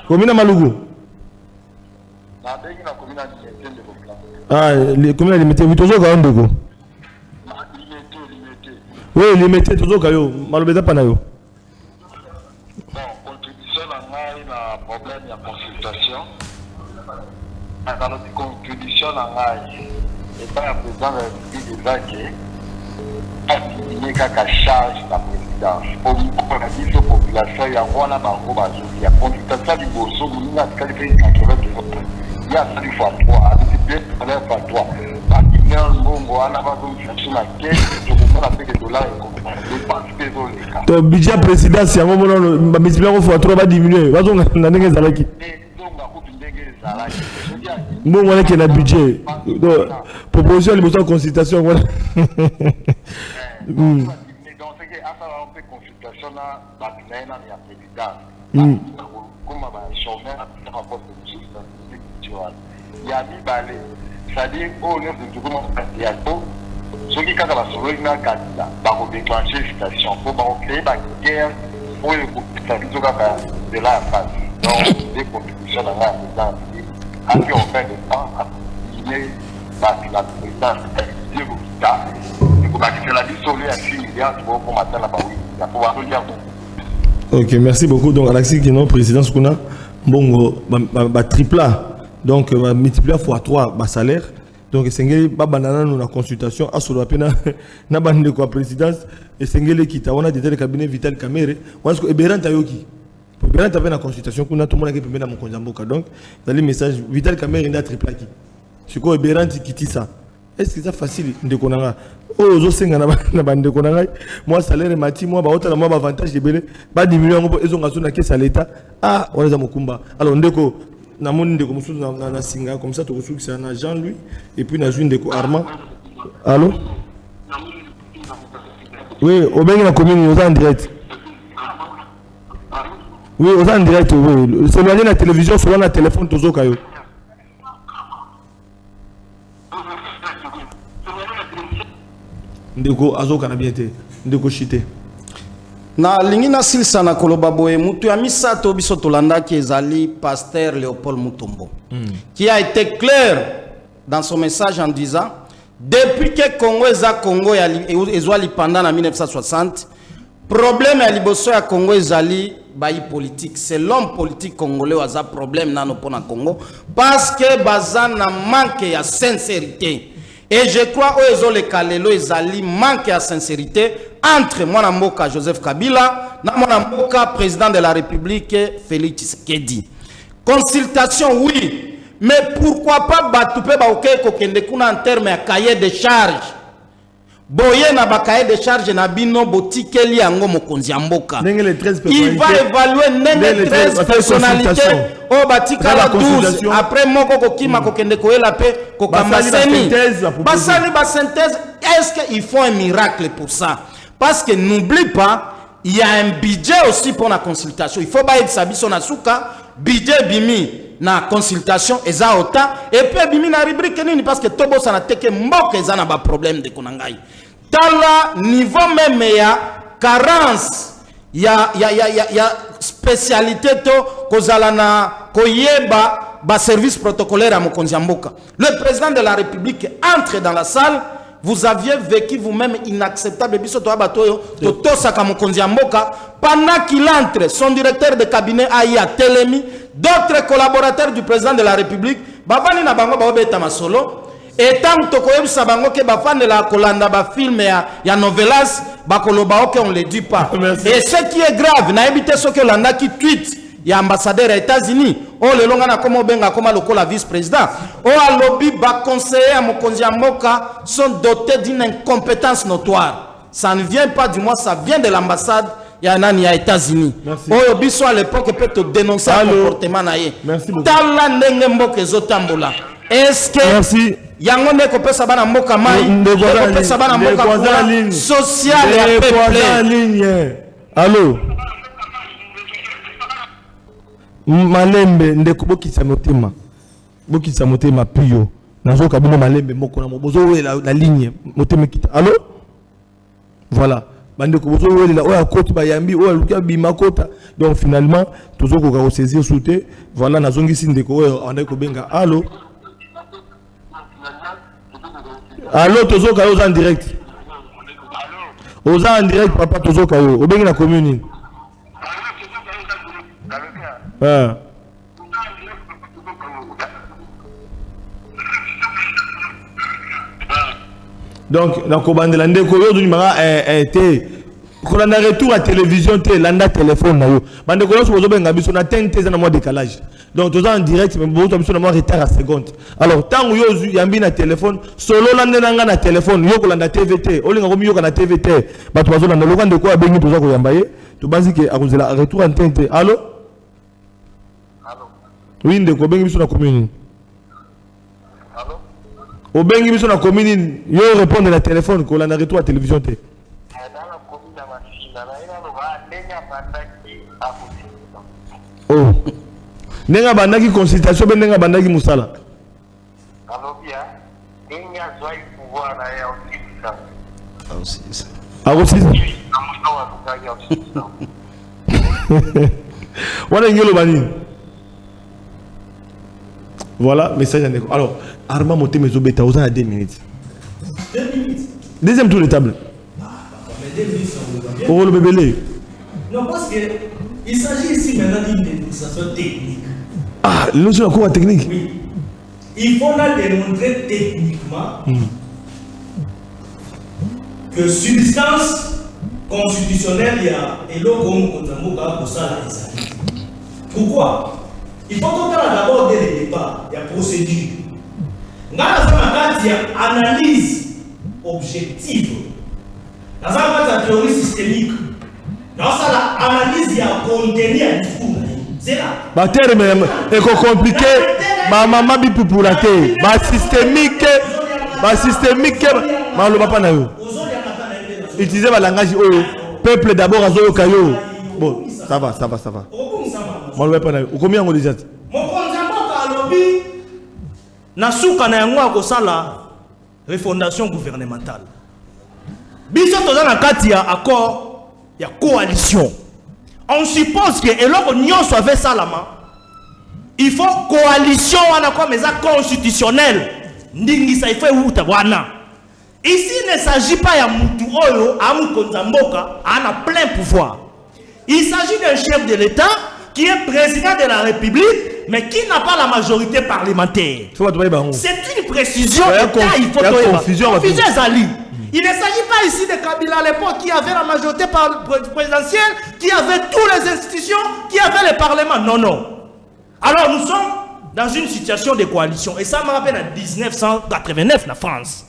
commune Malugu commune limité tozoka yo ndeko oui limité tozoka yo malobeza pana yo contribution na ngai na problème ya consultation nakalobi contribution na ngai epai ya président de la république ezake atinye kaka charge na présidence omona biso population yango wana bango bazoki ya consultation liboso moninga atikali mpe 80 ya asali fois 3 adisiple salaire fois 3 bakiner mbongo wana bazomisa biso na kese tokomona mpe dollar dépense mpe ezoleka to budget présidence yango monono bamultiplie yango fois 3 badiminuer bazonga na ndenge ezalaki ezonga kutu ndenge ezalaki mbongo wana ke na budget proposition liboso ya consultation wana donc c'est que after on fait consultation na bakiner na ya présidence comme chômeur à rapport de justice ya mibale c'est-à-dire au lieu de tout le ya to ceux qui quand va se na candidat ba ko déclencher station pour ba créer ba guerre pour le ça dit ka de la face donc des contributions dans la présidence à qui on fait de temps à signer la présidence Dieu vous ta ko ba que la dissolution à 6 milliards pour matin là ba oui ya pour avoir dire ok merci beaucoup donc Alexis qui non présidence kuna bongo ba tripla donc multiplier fois 3 ba salaire donc sengeli ba banana nous na consultation à solo pena na bande ko présidence et sengeli kita on a déjà le cabinet Vital Kamerhe parce que Eberanta yoki Eberanta na consultation kuna tout le monde qui peut na mon konzamboka donc dans les messages Vital Kamerhe na tripla qui c'est quoi Eberanta qui ça est-ce que c'est facile de konanga oh zo senga na bande konanga moi salaire mati moi ba hota moi avantage de belé ba diminuer ngo ezonga so na caisse à l'état ah on les a mokumba alors ndeko na moni ndeko musu na singa comme ça to kusukisa na Jean-Louis et puis na joine ndeko Armand allô oui au bengi na commune aux en direct oui aux en direct oui c'est là la télévision sur la téléphone tozoka yo ndeko azoka na bien te ndeko chité na lingi na silsa na koloba boye mutu ya misato biso tolandaki ezali pasteur Léopold Mutombo qui a été clair dans son message en disant depuis que Congo eza Congo ezwali pendant na 1960 problème ya liboso ya Congo ezali bayi politique c'est l'homme politique congolais waza problème nano pona Congo parce que baza na manque ya sincérité. Et je crois que les Kalelo ezali manque à sincérité entre Mwana Mboka Joseph Kabila et Mwana Mboka président de la République Félix Tshisekedi. Consultation oui, mais pourquoi pas Batoupe Baoke Kokende kuna en termes de cahier de charge. Boye na ba cahier de charge na bino botikeli yango mokonzi ya mboka. Il va évaluer nenge 13 personnalités au batikala 12 après moko kokima kokende koela pe kokamba seni. Basali ba synthèse, est-ce qu'il faut un miracle pour ça? Parce que n'oublie pas, il y a un budget aussi pour la consultation. Il faut pas être sabiso na suka, budget bimi na consultation eza ota et puis bimi na rubrique nini parce que tobo sana teke mboka eza na ba problème de konangai. Tala niveau même ya carence ya spécialité to kozala na koyeba ba service protocolaire à mokonzi ya mboka. Le président de la République entre dans la salle. Vous aviez vécu vous-même inacceptable biso to abatoyo to tosaka mokonzi ya mboka pendant qu'il entre son directeur de cabinet Aya Telemi d'autres collaborateurs du président de la République babani na bango ba obeta masolo et tant to koyebisa bango ke ba fan de la kolanda ba film ya novelas ba koloba OK on le dit pas. Et ce qui est grave na ebité ce que landa qui tweet ya ambassadeur des États-Unis o le longa na komo benga koma lokola vice-président o alobi ba conseiller à mokonzi ya mboka sont dotés d'une incompétence notoire. Ça ne vient pas du moins, ça vient de l'ambassade ya nani ya États-Unis. O biso à l'époque peut te dénoncer le comportement na ye. Merci beaucoup. Tala ndenge mboka ezotambola est-ce que merci yango ndeko pesa bana mboka mai ndeko pesa bana mboka social ya peuple en ligne allô malembe ndeko bokisa motema pio nazoka bino malembe moko na mobozo la ligne motema kita allô voilà bandeko bozo welela oya koti bayambi oya lukia bimakota donc finalement tozoko ka saisir souté voilà nazongisi ndeko oya andako benga allô allô tozoka yo en direct oza en direct papa tozoka yo obengi na commune ah donc na kobandela ndeko yo duni mara te kolanda retour à télévision te landa téléphone na yo bandeko yo bozo benga biso na tente za na mo décalage donc toza en direct mais bozo biso na mo retard à seconde alors tango yo yambi na téléphone solo landa nga na téléphone yo kolanda TVT olinga ko miyoka na TVT bato bazo landa lokanda ndeko abengi toza ko yamba ye to bazike akozela retour en tente allô oui ndeko bengi biso na commune au bengi biso na commune yo répondre na téléphone ko la retour à télévision te oh nenga bandaki consultation be nenga bandaki musala wana ngelo bani voilà message à Ndeko. Alors Armand Motema Zobeta aux à 2 minutes. 2 minutes. Deuxième tour de table. Oh le bébé. Non parce que il s'agit ici maintenant d'une démonstration technique. Ah, le jeu encore technique. Oui. Il faut la démontrer techniquement que substance constitutionnelle il y a et le comme pour ça les amis. Pourquoi? Il faut qu'on ait d'abord dès le départ, il y a procédure. Dans la analyse objective, dans la théorie systémique, dans la analyse, il y a contenu à discours. C'est là. Ma terme est compliqué. Ma maman bi pour la terre. Ma systémique, ma le papa na yo. Utiliser le langage peuple d'abord à zo kayo. Bon, ça va. Moi le papa na yo. Combien on déjà? Mon konzamboka alobi na suka na yango akosala refondation gouvernementale. Biso toza na kati ya accord ya coalition. On suppose que eloko nyonso avait salama. Il faut coalition wana kwa meza constitutionnelle. Ndingisa il faut uta wana. Ici il ne s'agit pas ya mutu oyo amu konzamboka ana plein pouvoir. Il s'agit d'un chef de l'État qui est président de la République, mais qui n'a pas la majorité parlementaire. C'est une précision. Il faut confusion. Il ne s'agit pas ici de Kabila à l'époque qui avait la majorité présidentielle, qui avait toutes les institutions, qui avait le Parlement. Non. Alors nous sommes dans une situation de coalition. Et ça me rappelle en 1989, la France.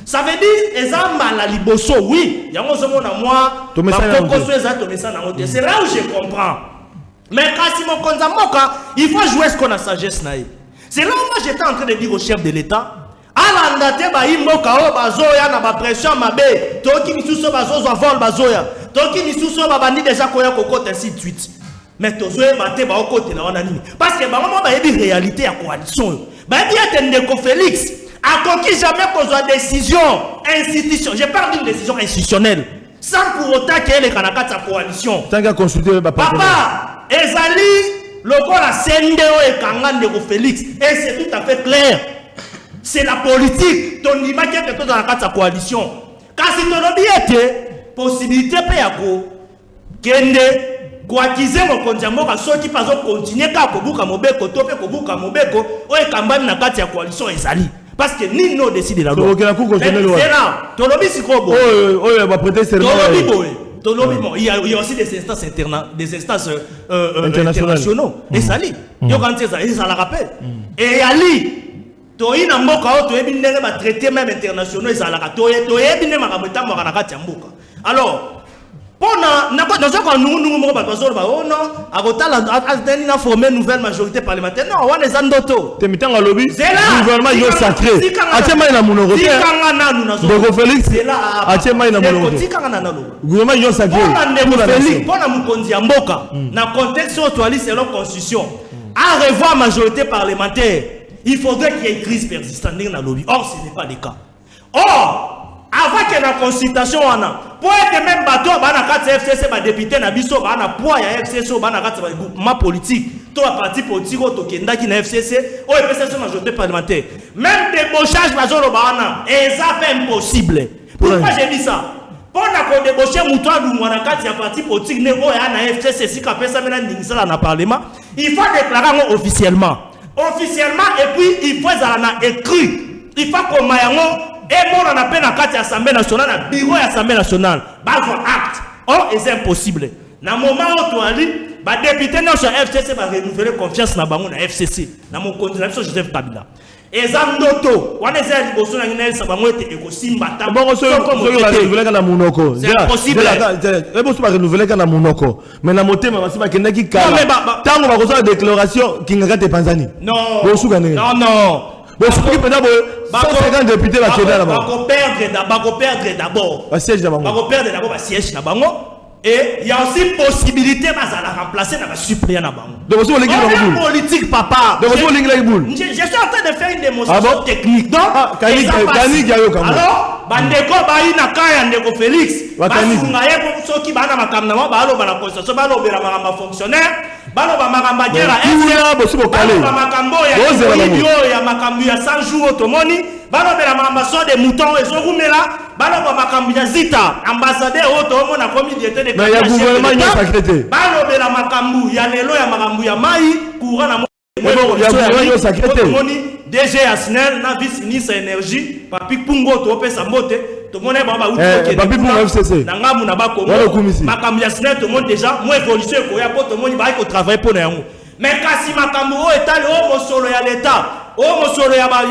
Ça veut dire, la liboso, oui. Il y a moi, c'est là où je comprends. Mais quand Konzamoka, il faut jouer ce qu'on a sagesse. C'est là où moi j'étais en train de dire au chef de l'État, alandate ba imboka o bazoya na ba pression mabe, toki misuso bazozo vol bazoya, toki misuso ba bandi déjà koya kokota ainsi de suite. Mais tozoye maté ba okote na wana nini? Parce que ba maman ba yebi réalité ya coalition. Ba yebi Ndeko Félix a conquis jamais qu'on soit décision institutionnelle. Je parle d'une décision institutionnelle. Sans pour autant qu'il y ait les canacats de sa coalition. Tant qu'à consulter le papa, Ezali, le corps la CNDO et Kangan de Félix. Et c'est tout à fait clair. C'est la politique. Ton image qui est dans la carte de sa coalition. Car si ton lobby était possibilité payako, Kende, Kouakize mon kondiamo, ceux qui peuvent continuer à Kobuka Mobeko, Topé Kobuka Mobeko, ou et Kamban na carte de la coalition Ezali. Parce que ni nous décide de la loi. C'est là. Ton lobby c'est quoi? Oh, il va prêter serment. Ton lobby, il y a aussi des instances internationaux. Et ça lit. Il y a ça la rappelle. Et Ali, toi il n'a pas de traité même internationaux et ça la rappelle. Alors, a formé une nouvelle majorité parlementaire. Non, on est en doto. Tu es en lobby. C'est là. Le gouvernement est sacré. Atiema ina monoro. Ndeko Félix. Atiema ina monoro. Le gouvernement est sacré. Pour la mukonzi ya mboka, dans le contexte actuel selon la constitution, à revoir la majorité parlementaire, il faudrait qu'il y ait une crise persistante dans le lobby. Or, ce n'est pas le cas. Or, avant que la consultation pour être même bateau bana kati FCC ba député na biso bana poids ya FCC bana kati ba groupement politique to parti politique to kenda ki na FCC o FCC majorité parlementaire même débauchage bazolo bana et ça fait impossible. Pourquoi j'ai dit ça? Pour na ko débaucher muto alumwa na kati ya parti politique ne o ya na FCC si ka pesa mena ndingisala na parlement il faut déclarer officiellement et puis il faut ça na écrit il faut qu'on mayango et mon on appelle la carte Assemblée nationale, le bureau de l'Assemblée nationale, bavon acte. Or, c'est impossible. Dans le moment où tu as dit, les députés dans le FCC vont renouveler confiance dans le FCC, dans mon candidat Joseph Kabila. Et ça, noto, on est à l'émotion dans le ça va être écosimba. Bon, c'est renouveler dans Monoko. C'est impossible. Et bon, c'est renouveler dans Monoko. Mais dans mon thème, c'est pas qu'il y a qui calme. Tant qu'on va recevoir la déclaration qui n'a pas Tanzanie. Non. Bon, ce qui peut d'abord 150 députés la Kenya là-bas. Perdre d'abord. Le siège d'abord. Perdre d'abord le siège d'abord. Et il y a aussi possibilité de la remplacer dans la suppléant d'abord. Donc vous voulez que politique papa. Donc vous voulez que je suis en train de faire une démonstration technique. Donc alors bandeko bayi na kaya ndeko Félix. Basunga ye soki bana makamna ba bana constitution ba lobera makamba fonctionnaire. Balo ba makamba gera balo ba makambo ya makambo ya 100 jours automoni balo bela makamba de mouton ezorumela balo ba makambo ya zita ambassadeur otomo na communauté de mais ya gouvernement ya sacrété balo bela makambo ya lelo ya makambo ya mai courant na moni DG Asnel na vice ministre énergie papi pungo to pesa mbote to mona baba uti papi pungo FCC na ngamu na bako makambo ya Asnel to mona déjà moi évolution ko ya poto moni ba ko travailler pour na yango mais kasi makambo o etali o mosolo ya l'état o mosolo ya ba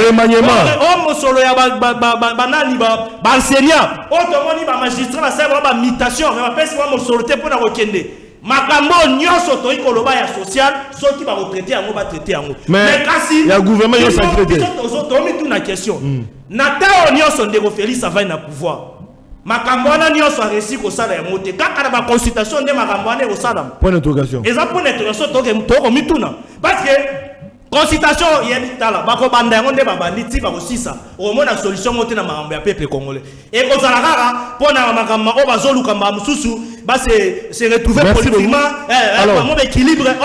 remaniement o mosolo ya banani ba enseignant o to moni ba magistrat ba serve ba mutation mais ba pesa ba mosolo te pour na kokende makambo nyonso to ikoloba ya social soki ba retraiter yango ba traiter yango mais kasi ya gouvernement yo sacrété to mi tout na question na tao nyonso ndeko Félix ça va na pouvoir makambo wana nyonso a réussi ko sala ya moté kaka na ba consultation de makambo wana ko sala point d'interrogation et ça point d'interrogation to mi tout na parce que consultation yebi tala bako banda yango nde babanditi bako sisa au moins la solution moté na makambo ya peuple congolais et ko sala kaka pona makambo o bazoluka mba mususu ba se retrouver politiquement un équilibre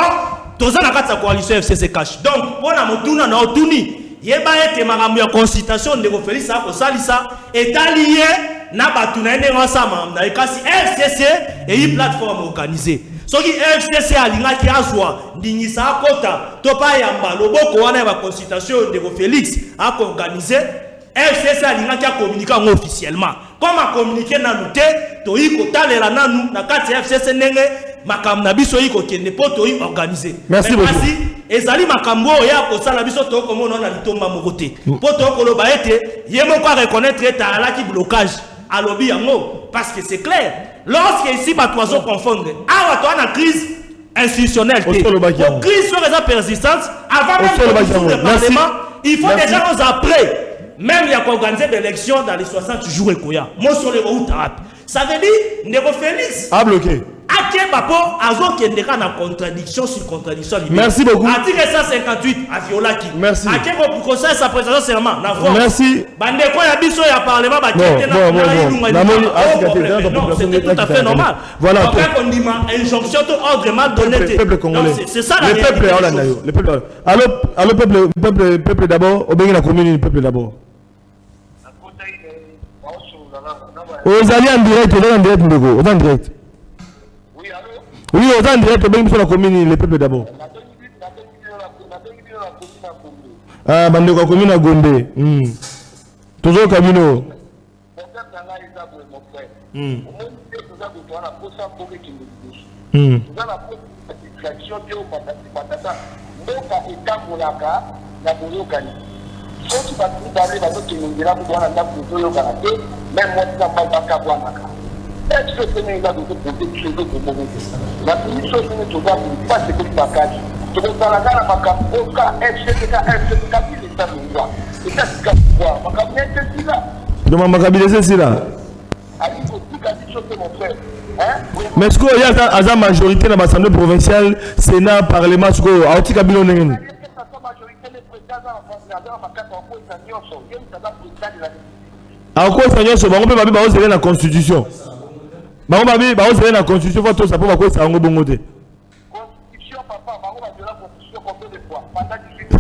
toza na kati ya coalition FCC cash donc pona motuna na otuni yeba ete makambo ya consultation ndeko Félix a ko salisa etalié na batuna ende ngosama na kasi FCC et une plateforme organisée soki FCC alingaki azwa ndingisa akota to pa yamba loboko wana ya consultation ndeko Félix a organisé FCC alingaki a communiquer officiellement comme a communiquer na lutte to yiko talela nanu na kati FCC ndenge makambo na biso yiko kende po to yi organiser merci beaucoup ezali makambo ya ko sala biso to ko mona na litomba mokote po to ko loba ete yemo ko reconnaître eta alaki blocage à lobby yango parce que c'est clair lorsque ici ba toiso confondre awa to na crise institutionnelle crise sur les persistance avant même le parlement il faut déjà nous après même il y a organisé des élections dans les 60 jours et quoi moi sur les routes ça veut dire Ndeko Félix a bloqué contradiction sur contradiction. Merci beaucoup. Article 158 à Violaki. Merci. Conseil sa présidence seulement. Merci. Bandeko ya biso ya parlement ba c'est tout à fait normal. Voilà. On dit ma injonction to ordre mal donné. Le peuple congolais. C'est ça le peuple le peuple. Allô peuple d'abord, au Bénin la commune peuple d'abord. Aux alliés en direct, Ndeko, en direct. Oui, on a en direct, même sur la commune, les peuples d'abord. Ah, bande la commune à Gombe. Toujours Camino. est-ce que c'est là de côté chez eux pour moi la mission c'est de voir pas ce que tu as caché tu vas la gare à Makamboka FCK il est ça le droit et ça c'est quoi Makamboka c'est ça donc Makamboka c'est ça ali ko tika dit chose mon frère mais est-ce qu'il y a une majorité dans l'Assemblée provinciale Sénat Parlement est-ce qu'il y a une majorité alors ça nyonso bango pe babi bazela na constitution bango babi bazela na constitution faut to ça pour ça ngo bongo te constitution papa bango bazela constitution combien de fois pendant 18 ans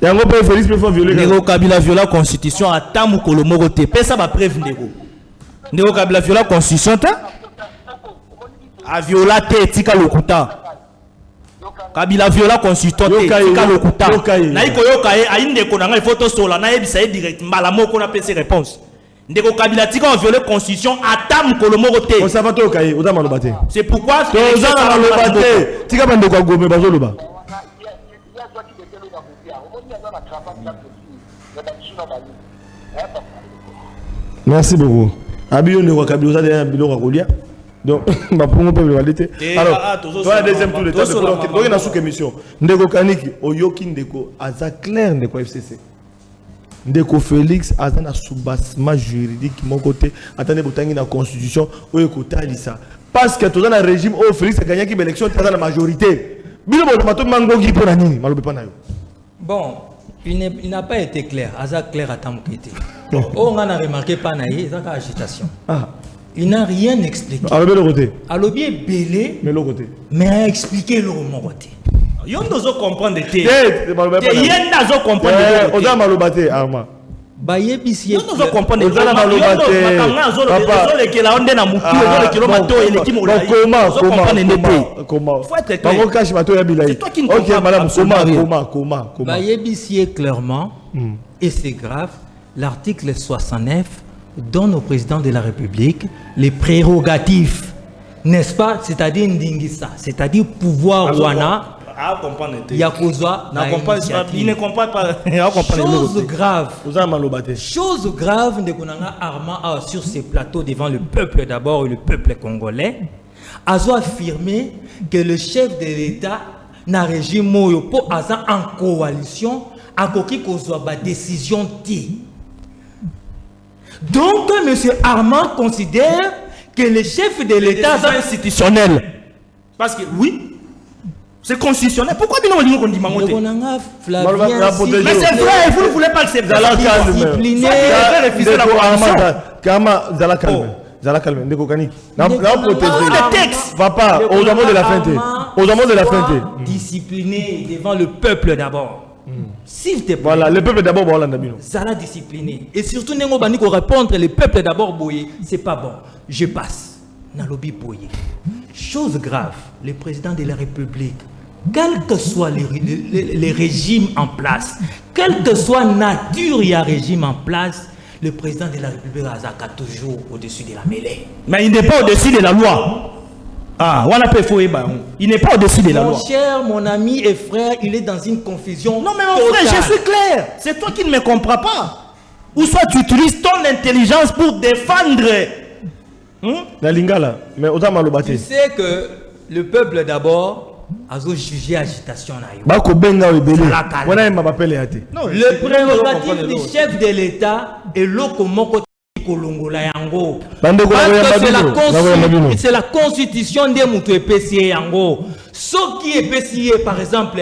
yango pe Félix pe faut violer Ndeko Kabila viola constitution ata mukolo moko te pesa ba preuve Ndeko Kabila viola constitution ta a viola te tika lokuta Kabila viola constitution te tika lokuta na iko yoka e ainde ko na ngai photo sola na yebisa direct mbala moko na pesa réponse Ndeko Kabila tika violer constitution ata mukolo moko te on savait to kai oza maloba te c'est pourquoi oza maloba te tika bande ko gome bazoloba merci beaucoup abiyo Ndeko Kabila oza derrière biloko kolia donc ma pongo pe valete alors toi deuxième tour de temps donc na sous émission Ndeko Kaniki oyoki Ndeko aza clair Ndeko FCC Ndeko Félix aza na soubassement juridique mon côté attendez botangi na constitution oyo kotalisa parce que tout dans le régime au Félix a gagné qui élection dans la majorité bilo bo mato mangogi pour nani malobe pa na yo bon il n'a pas été clair aza clair à tamkete on a remarqué pas naïe ça agitation il n'a rien expliqué. Alors, le côté. Alors, bien belé. Mais le côté. Mais a expliqué le côté. Yon dozo comprendre te. Yen dozo comprendre. Oza malobate Arma. Baye bisi. Yon dozo comprendre. Oza malobate. Papa. Ozo leke la onde na muki. Ozo leke lo mato eleki mo la. Comment? Faut être clair. Bango cache mato ya bilai. C'est toi qui ne comprends pas. Comment? Baye bisi clairement. Et c'est grave. L'article 69 donne au président de la République les prérogatives, n'est-ce pas? C'est-à-dire Ndingisa, c'est-à-dire pouvoir Wana. Yakozwa, il ne comprend pas. Chose grave. Chose grave de Konanga Arma sur ces plateaux devant le peuple d'abord et le peuple congolais a affirmé que le chef de l'État n'a régime Moyopo en coalition à Koki Kozwa ba décision ti. Donc, M. Armand considère que le chef de l'État est institutionnel. Parce que, oui, c'est constitutionnel. Pourquoi bien on dit Mangote? Mais c'est vrai, vous ne voulez pas que c'est discipliné. Zala calme, Ndeko Kaniki. Le texte. Papa, aux moments de la fin. Aux moments de la fin. Discipliné devant le peuple d'abord. S'il te plaît. Voilà, le peuple d'abord, voilà, Nabino. Ça l'a discipliné. Et surtout, Nengo Baniko répondre, le peuple d'abord, Boye, c'est pas bon. Je passe. Nalobi Boye. Chose grave, le président de la République, quel que soit les régimes en place, quelle que soit nature et régime en place, le président de la République a toujours au-dessus de la mêlée. Mais il n'est pas au-dessus de la loi. Il n'est pas au-dessus de la loi. Mon cher, mon ami et frère, il est dans une confusion. Non mais mon frère, je suis clair. C'est toi qui ne me comprends pas. Ou soit tu utilises ton intelligence pour défendre. La lingala, mais tu sais que le peuple d'abord a jugé agitation. Le prérogative du chef de l'État est l'Okomoko. C'est la constitution de Moutou EPCA Yango. Ce qui est PCA, par exemple,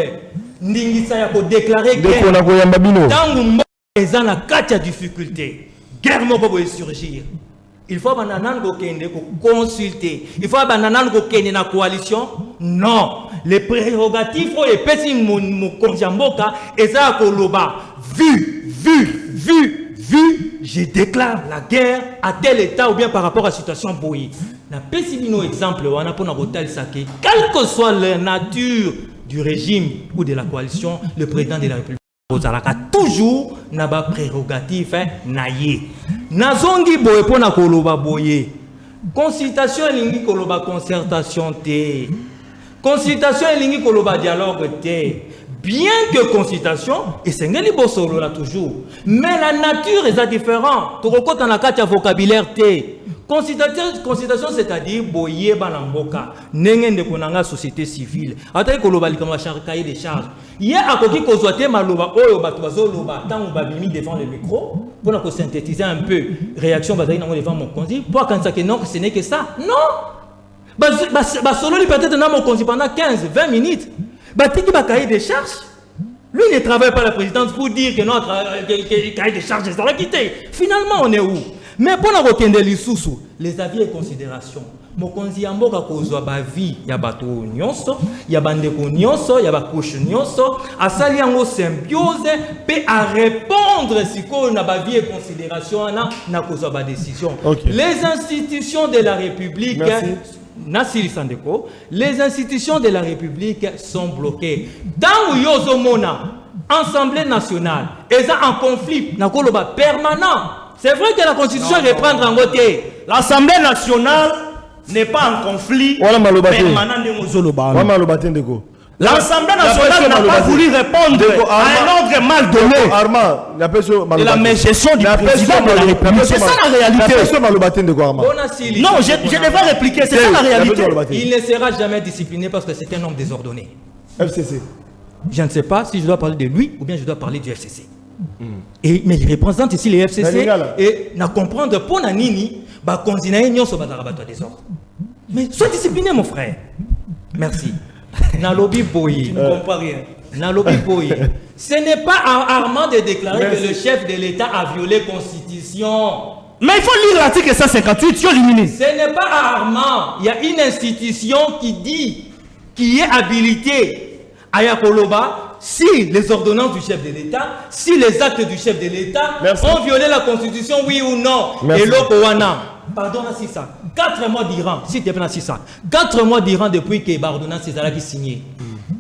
Ndingisa Yako déclaré que dans le ils ont la quatre difficulté. Guerre moko surgir. Il faut consulter. Il faut que la coalition. Non. Les prérogatives faut EPCA Moukonjamboka et ça Koloba. Vu, je déclare la guerre à tel état ou bien par rapport à la situation Boyi. Na pesibino exemple, on a pour quelle que soit la nature du régime ou de la coalition, le président de la République a toujours n'a pas prérogative naïe. Nazongi boye pour na koloba boye. Consultation lingi koloba concertation te. Consultation lingi koloba dialogue te. Bien que consultation, et c'est là toujours. Mais la nature est différente. Tu reconnais dans la carte vocabulaire, Consultation, c'est-à-dire boyer banamboka, n'engende konanga société civile. Attendez que l'obali comme cahier des charges. Hier à koki kozwate maloba oyo bato bazoloba tant babimi devant le micro pour synthétiser un peu réaction bazali nango devant mon conzi pour quand ça que non ce n'est que ça. Non. Solo lui peut-être dans mon conzi pendant 15-20 minutes. Batiki ba cahier des charges. Lui ne travaille pas à la présidence pour dire que notre cahier des charges est à la quitter. Finalement on est où? Mais pour les avis et considérations, mokonzi yamboka kozwa ba vie ya bato nyonso, ya bandeko nyonso, ya ba couche nyonso, asali yango symbiose pe à répondre siko na ba vie et considération na kozwa ba décision. Okay. Les institutions de la République les institutions de la République sont bloquées. Dans Yozo Mona, Assemblée nationale, ils ont un conflit permanent. C'est vrai que la Constitution reprend en côté. L'Assemblée nationale n'est pas en conflit permanent de Mozoloba. L'Assemblée nationale n'a pas voulu répondre à un ordre mal donné de la gestion du président de la République. C'est ça la réalité. Non, je devrais répliquer. C'est ça la réalité. Il ne sera jamais discipliné parce que c'est un homme désordonné. FCC. Je ne sais pas si je dois parler de lui ou bien je dois parler du FCC. Mais il représente ici les FCC et n'a comprendre pour Nanini, bah continuer nyonso batarabato désordre. Mais sois discipliné mon frère. Merci. Nalobi Boyi. Tu ne comprends rien. Nalobi Boyi. Ce n'est pas Armand de déclarer que le chef de l'État a violé la Constitution. Mais il faut lire l'article 158 sur l'immunité. Ce n'est pas à Armand. Il y a une institution qui dit, qui est habilitée à Yakoloba. Si les ordonnances du chef de l'État, si les actes du chef de l'État ont violé la Constitution, oui ou non. Merci. Et l'Okowana, pardon, c'est ça. 4 mois d'Iran, si tu es c'est ça. 4 mois d'Iran depuis que l'ordonnance est signée.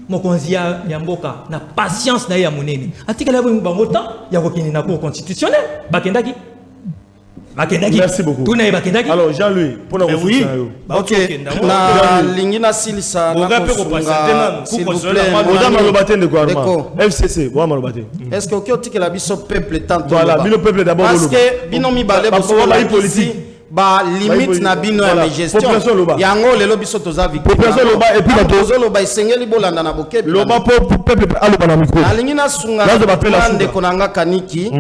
Mokonzia Yamboka n'a patience na yamuneni. Atika la bangotan, ya kokini na cour constitutionnelle. Bakendaki. Merci beaucoup. Alors Jean-Louis, pour la oui. Ok. Na lingina silisa na kosunga. S'il vous plaît. FCC, est-ce que okotiki la biso peuple tant voilà, bino peuple d'abord. Parce que bino mi balé politique. Ba limite na bino ya gestion. Yango lelo biso toza victime. Population loba et puis tozo loba isengeli bolanda na bokebi. Loba peuple aloba na micro. Na lingina sunga. Nde konanga kaniki.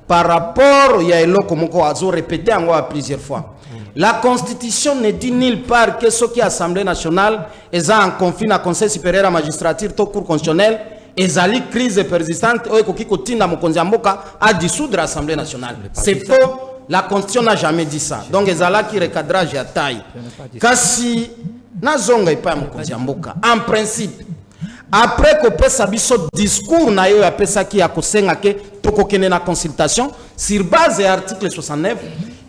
Par rapport, il y a eloko moko azo répété encore plusieurs fois. La Constitution ne dit nulle part que ce qui est Assemblée nationale est en conflit à Conseil supérieur à la magistrature, tout cour constitutionnel, et zali crise persistante, ou qui continue à Mokonziamboka à dissoudre l'Assemblée nationale. C'est faux. La Constitution n'a jamais dit ça. Donc, ezala qui recadrage à taille. Kasi nazonga ipa Mokonziamboka. En principe. Après que pesa biso discours na yo ya pesa ki ya kosenga ke tokokene na consultation sur base de l'article 69,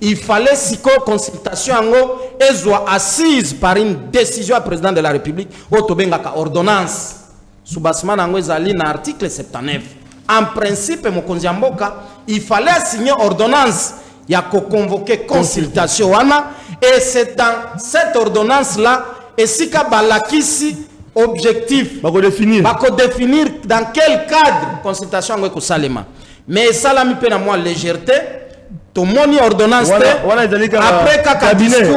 il fallait siko consultation ango ezwa assise par une décision du président de la République au tobengaka ordonnance sous basement ango ezali na article 79. En principe mokonzi mboka il fallait signer ordonnance ya ko convoquer consultation wana et c'est dans cette ordonnance là et sika balakisi objectif bako définir dans quel cadre consultation ngo salema mais ça mi pe na moi légèreté to moni ordonnance après cabinet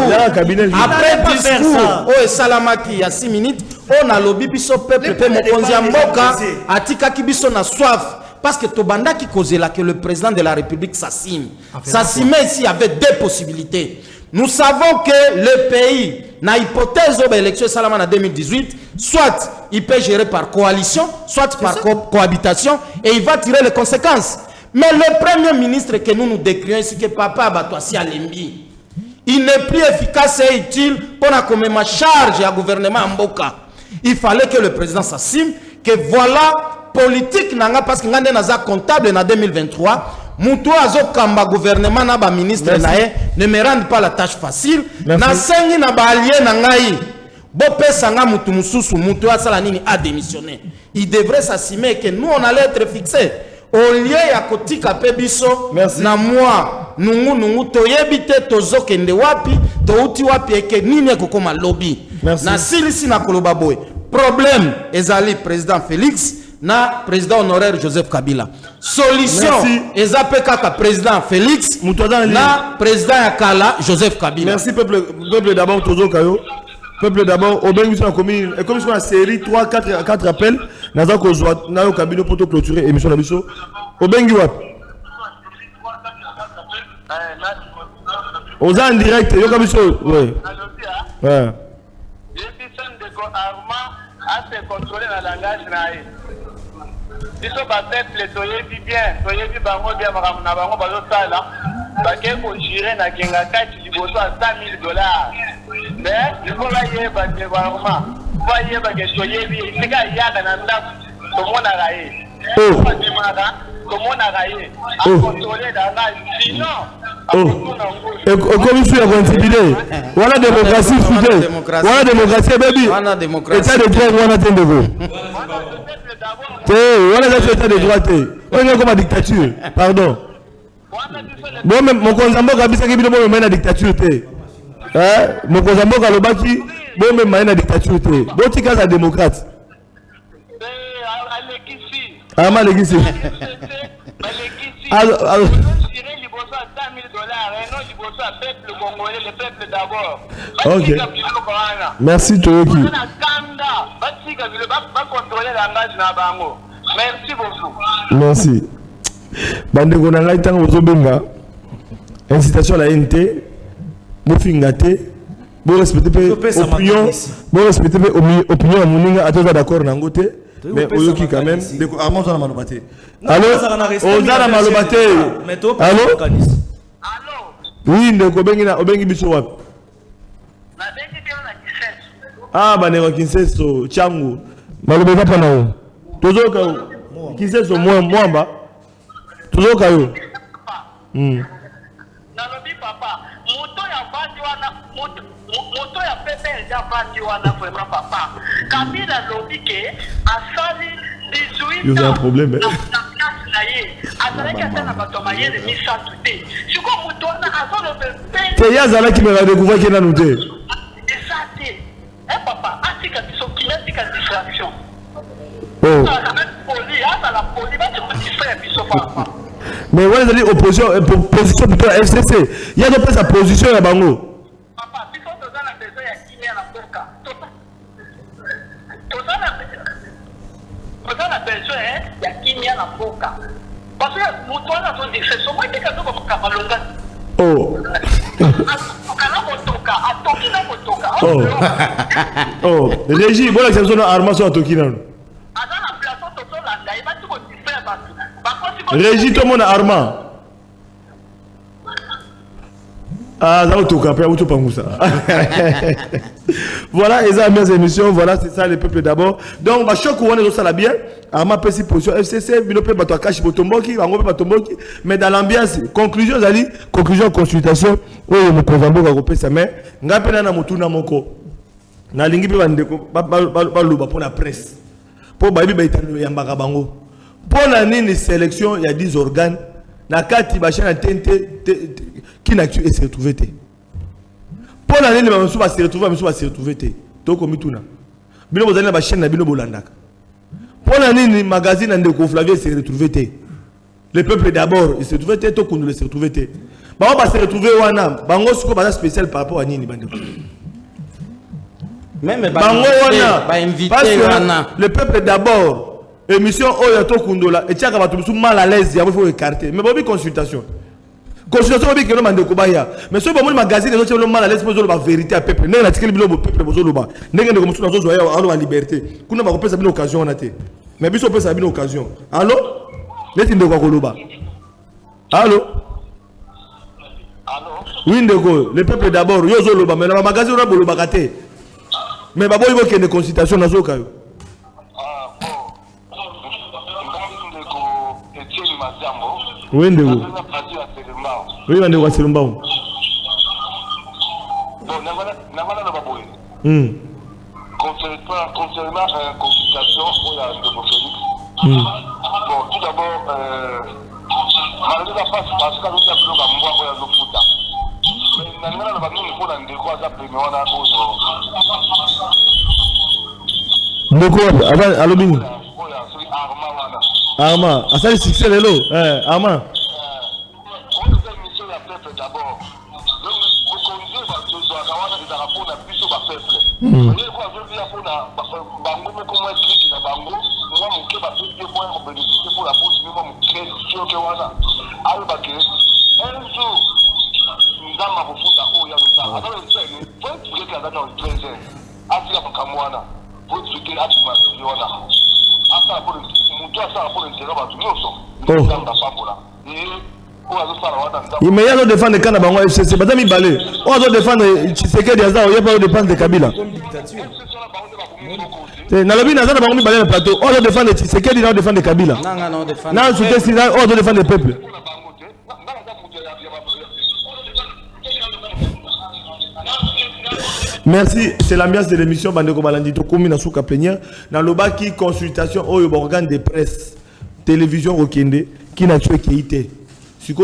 après discours o salamaki ya 6 minutes on a lobby biso peuple pe mokonzi mboka atika ki biso na soif parce que Tobanda qui causait là que le président de la République s'assime ici, il y avait deux possibilités. Nous savons que le pays, na hypothèse de l'élection Salaman en 2018, soit il peut gérer par coalition, soit par cohabitation, et il va tirer les conséquences. Mais le premier ministre que nous décrions ici, que Papa Abatouassi Alembi, il n'est plus efficace et utile pour la ma charge à gouvernement Mboka. Il fallait que le président s'assime, que voilà, politique nanga parce que ngande naza comptable en 2023. Moutou azo kamba gouvernement na ba ministre nae ne me rende pas la tâche facile. Na sengi na ba allié na ngai. Bo pesa nga moutou mususu moutou asala nini a démissionné. Il devrait s'assumer que nous on allait être fixés. Au lieu ya kotika pe biso na moi nungu toyebite tozokende wapi touti wapi eke nini kokoma lobby. Na silisi na koloba boy. Problème ezali président Félix na président honoraire Joseph Kabila. Solution ezapé kaka président Félix na président Yakala Joseph Kabila. Merci peuple d'abord Tozo Kayo. Peuple d'abord au bengi na commune et comme sur la série 3 4 appels naza ko zwa na yo Kabila pour clôturer émission na biso. Au bengi wat. On est en direct yo Kabiso. Ouais. Ouais. se contrôler dans le langage naïf. Ils sont pas peuple, soyez bien bango bien makamuna bango bazo sala. Bake ko gérer na kenga kati liboso à $100,000. Mais il faut la yeba de vraiment. Faut yeba que soyez bien, c'est ga yaka na ndako. Comment na raé? Comment na raé? À contrôler dans la sinon comme je suis à intimider. Voilà démocratie, voilà démocratie, baby. État de droit, on attend de vous. Voilà l'état de droit. On est comme la dictature. Pardon. Bon, même mon consambo a dit que bon, même la dictature. Mon consambo a le bâti. Bon, même la dictature. Bon, tu es un démocrate. Ah, mal ici. Alors. Ok. Merci Toyoki. Merci beaucoup. Merci. Bandeko na ngai tango ozobenga incitation à la NT mofingate bo respecter opinion bo respecter opinion moninga atoza d'accord na ngote mais oyoki quand même deko Armand na malobate. Allô ozana malobate. Allô oui ndeko bengi obengi biso wapi ah baneko Kinseso changu malobeka pa nao tozoka Kinseso mwamba tozoka yo nalobi papa moto ya bandi wana moto ya pepe ya bandi wana vraiment papa Kabila lobi ke asali 18 il y a un problème te yazala ki mera découvrir que na nous te papa atika bisokilatika distraction mais voilà c'est opposition position plutôt FCC il y a d'autres sa position ya bango papa biso toza na besoin ya kimia na mboka toza na besoin ya kimia na mboka parce que moto wana son discrétion moi tika to ko kamalonga Régie, bon l'exception de Armand sur Toki nan. Régie, tout le monde a Armand. Ah, ça va tout caper, ou tout pas ça. Voilà, et ça, mes émissions, voilà, c'est ça, les peuples d'abord. Donc, bah, choc, on est ça bien. Armand, petit position FCC, Binopé, Bato Akashi, Botomboki, Angopé, Batomboki. Mais dans l'ambiance, conclusion, Zali, conclusion, consultation, oui, mon Kozambo, Gagopé, sa mère, Ngapena, Namotuna, Moko. Na lingi pe bandeko, ba pour la presse. Pour Babi, Baitano, Yambaka Bango. Pour la nini sélection, il y a 10 organes. Na kati, Bachana, Tente, qui n'a tué et s'est retrouvé. Pour la nini, Mamsou va se retrouver, Mamsou va se retrouver. Toko Mituna. Bino Bozana, Bachana, Bino Bolandaka. Pour la nini, magazine, Andeko Flavie s'est retrouvé. Le peuple d'abord, il s'est retrouvé, Toko nous s'est retrouvé. Bango va se retrouver, Wana. Bango, c'est quoi spécial par rapport à Nini, Bandeko. Même Bango Wana. Parce que le peuple d'abord. Émission Oyato Kundola et tiens quand tu mal à l'aise il faut écarter mais bon consultation obi que no mande ko baya mais so bon magazine les autres mal à l'aise pour la vérité à peuple n'est l'article bilo peuple bozoloba ndenge ndeko musu nazo zoya alo liberté kuna ba kopesa bino occasion na te mais biso pesa bino occasion allô leti ndeko koloba allô oui ndeko le peuple d'abord yo zoloba mais na magazine na boloba kate mais babo ibo que des consultations nazo kayo. Oui, ndeko. Oui, ndeko wa Selumbao. Bon, namana na baboye. Concernant consultation pour la ndeko Félix. Bon, tout d'abord malgré la face parce que nous avons bloqué moi pour la lofuta. Mais namana na baboye pour la ndeko za premier wana ozo. Ndeko wa alobini. Armand, à ça le succès lelo. Armand. On fait une mission à peuple d'abord. Donc, vous conduisez à Gawana des Arabes, on a plus sur ma peuple. Vous voyez quoi, je veux dire, pour la Bango, mais comment est-ce qu'il y a Bango? Moi, mon cœur va plus pour un bénéficier pour la poste, mais moi, mon cœur, sur le Gawana. Alors, un jour, nous avons un foot à haut, il y a ça. Alors, il faut expliquer qu'il y a dans le 13 ans. Asi ya Kamuana, faut expliquer à tu m'as dit, voilà. Asa pour le mutu asa pour le terrain, tu nous sommes. Nous sommes dans la femme là. Mais il y a d'autres défendre Kana Bango FCC. Madame Ibalé, on doit défendre Tshisekedi Azar, il y a pas de défendre de Kabila. Nalobi Nazar Bango Ibalé le plateau, on doit défendre Tshisekedi, on doit défendre Kabila. Non, soutien Sina, on doit défendre le peuple. Merci, c'est l'ambiance de l'émission Bandeko Balandi Tokomi Nasuka Plénière. Dans le bas qui consultation au organe de presse, télévision Rokende, qui n'a tué qui était.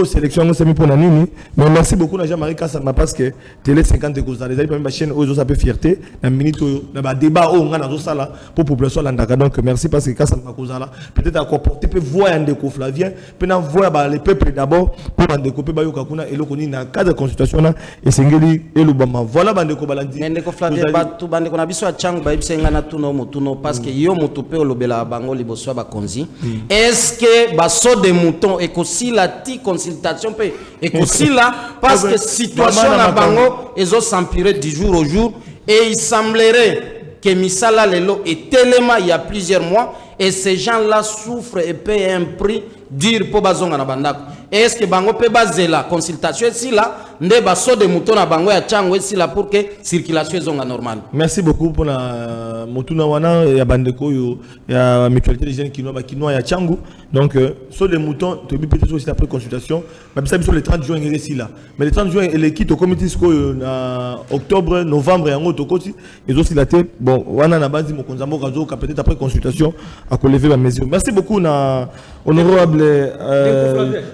Sélection c'est mis pour Nanini, mais merci beaucoup à Jean-Marie Kassama parce que Télé 50 de Goza les amis ma chaîne aux ça peut fierté la minute dans débat on a dans ça là pour population landaka donc merci parce que Kassama Kozala peut-être à comporter peut voir un déco Flavien peut en voir les peuples d'abord pour en découper ba yoka kuna et lokoni na cadre de consultation là et sengeli et lubama voilà bandeko balandi ndeko Flavien batu bandeko na biso achang ba ibsenga na tuno mutuno parce que yo mutupe olobela bango liboso ba konzi est-ce que baso de mouton et aussi la ti consultation peut et aussi là parce que situation na bango ezo s'empirer du jour au jour et il semblerait que Misala Lelo est tellement il y a plusieurs mois et ces gens-là souffrent et paient un prix dur pour bazonga na bandako. Est-ce que bango peut baser la consultation ici là nde baso de mouton na bango ya chango ici là pour que circulation zonga normale. Merci beaucoup pour la motuna wana ya bandeko yo ya mutualité des jeunes kinoa ya chango donc sur les moutons to bi peut-être aussi après consultation mais ça sur le 30 juin ici là mais le 30 juin et l'équipe au comité sco na octobre novembre yango to koti ils aussi la tête bon wana na base mo konzambo kazo ka peut-être après consultation à lever la mesure. Merci beaucoup na honorable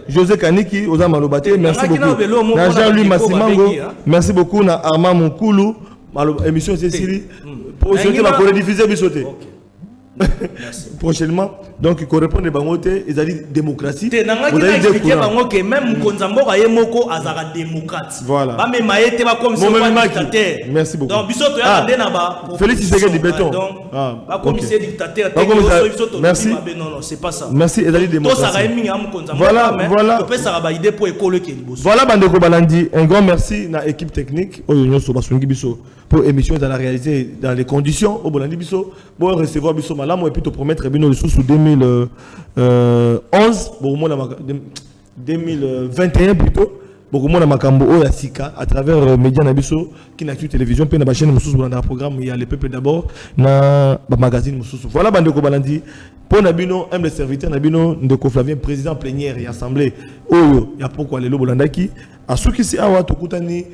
José Kaniki aux Amalobate, merci beaucoup. Na Jean-Louis Massimango, merci beaucoup na Armand Moukulu, émission Cécile pour souhaiter la rediffuser bisoté. Prochainement donc il correspond des bangoté ils allaient démocratie vous allez expliquer bango que même Konzambo ayemoko azara démocrate voilà ba me maete ba comme dictateur merci beaucoup donc biso to ya ndena ba Félix Tshisekedi béton ba commissaire dictateur merci non c'est pas ça merci ils allaient démocratie to sara emi am Konzambo voilà to pesa ba idée pour école qui liboso voilà bandeko balandi un grand merci na équipe technique oyo nyoso basungi biso pour émission dans la réaliser dans les conditions au bolandi biso pour recevoir biso malamu et puis te promettre bino le sous 2011 beaucoup moins 2021 plutôt beaucoup moins makambo o ya sika à travers médias na biso qui na télévision puis na ba chaîne mususu dans programme il y a le peuple d'abord na ba magazine mususu voilà bandeko balandi pour na bino le serviteur na bino ndeko Flavien président plénière et assemblée oyo ya pourquoi lelo bolandaki à ceux qui si awa tokutani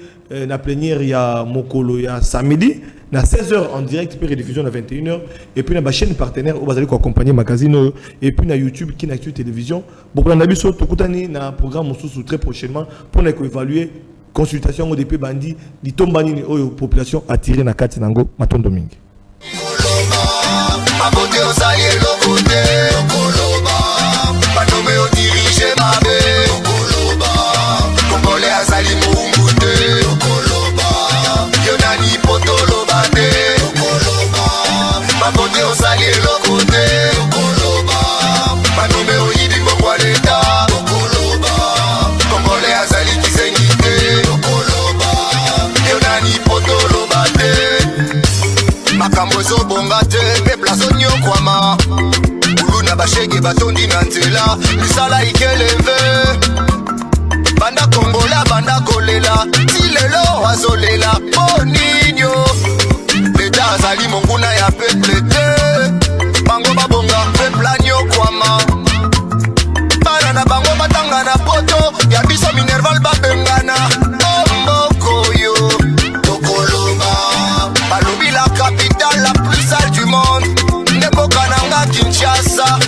na plénière ya mokolo ya samedi na 16h en direct puis rediffusion à 21h et puis na ba chaîne partenaire où vous allez accompagner magazine et puis na YouTube qui na télévision beaucoup na biso tokutani na programme mususu très prochainement pour na évaluer consultation au DP bandi di tombani ni oyo population attirée na kati nango matondo mingi Makambozo bongate pe plazo nyokwama Uluna bashege batondi na nzela misala ikeleve Banda kongola banda kolela Tilelo azolela Boninyo Leta azali monguna ya peple te Bango babonga pepla nyokwama Bana na bango batanga na poto Ya biso minerval babengana Omboko yo Balobi la capitale la plus sale du monde Ndeko Kananga Kinshasa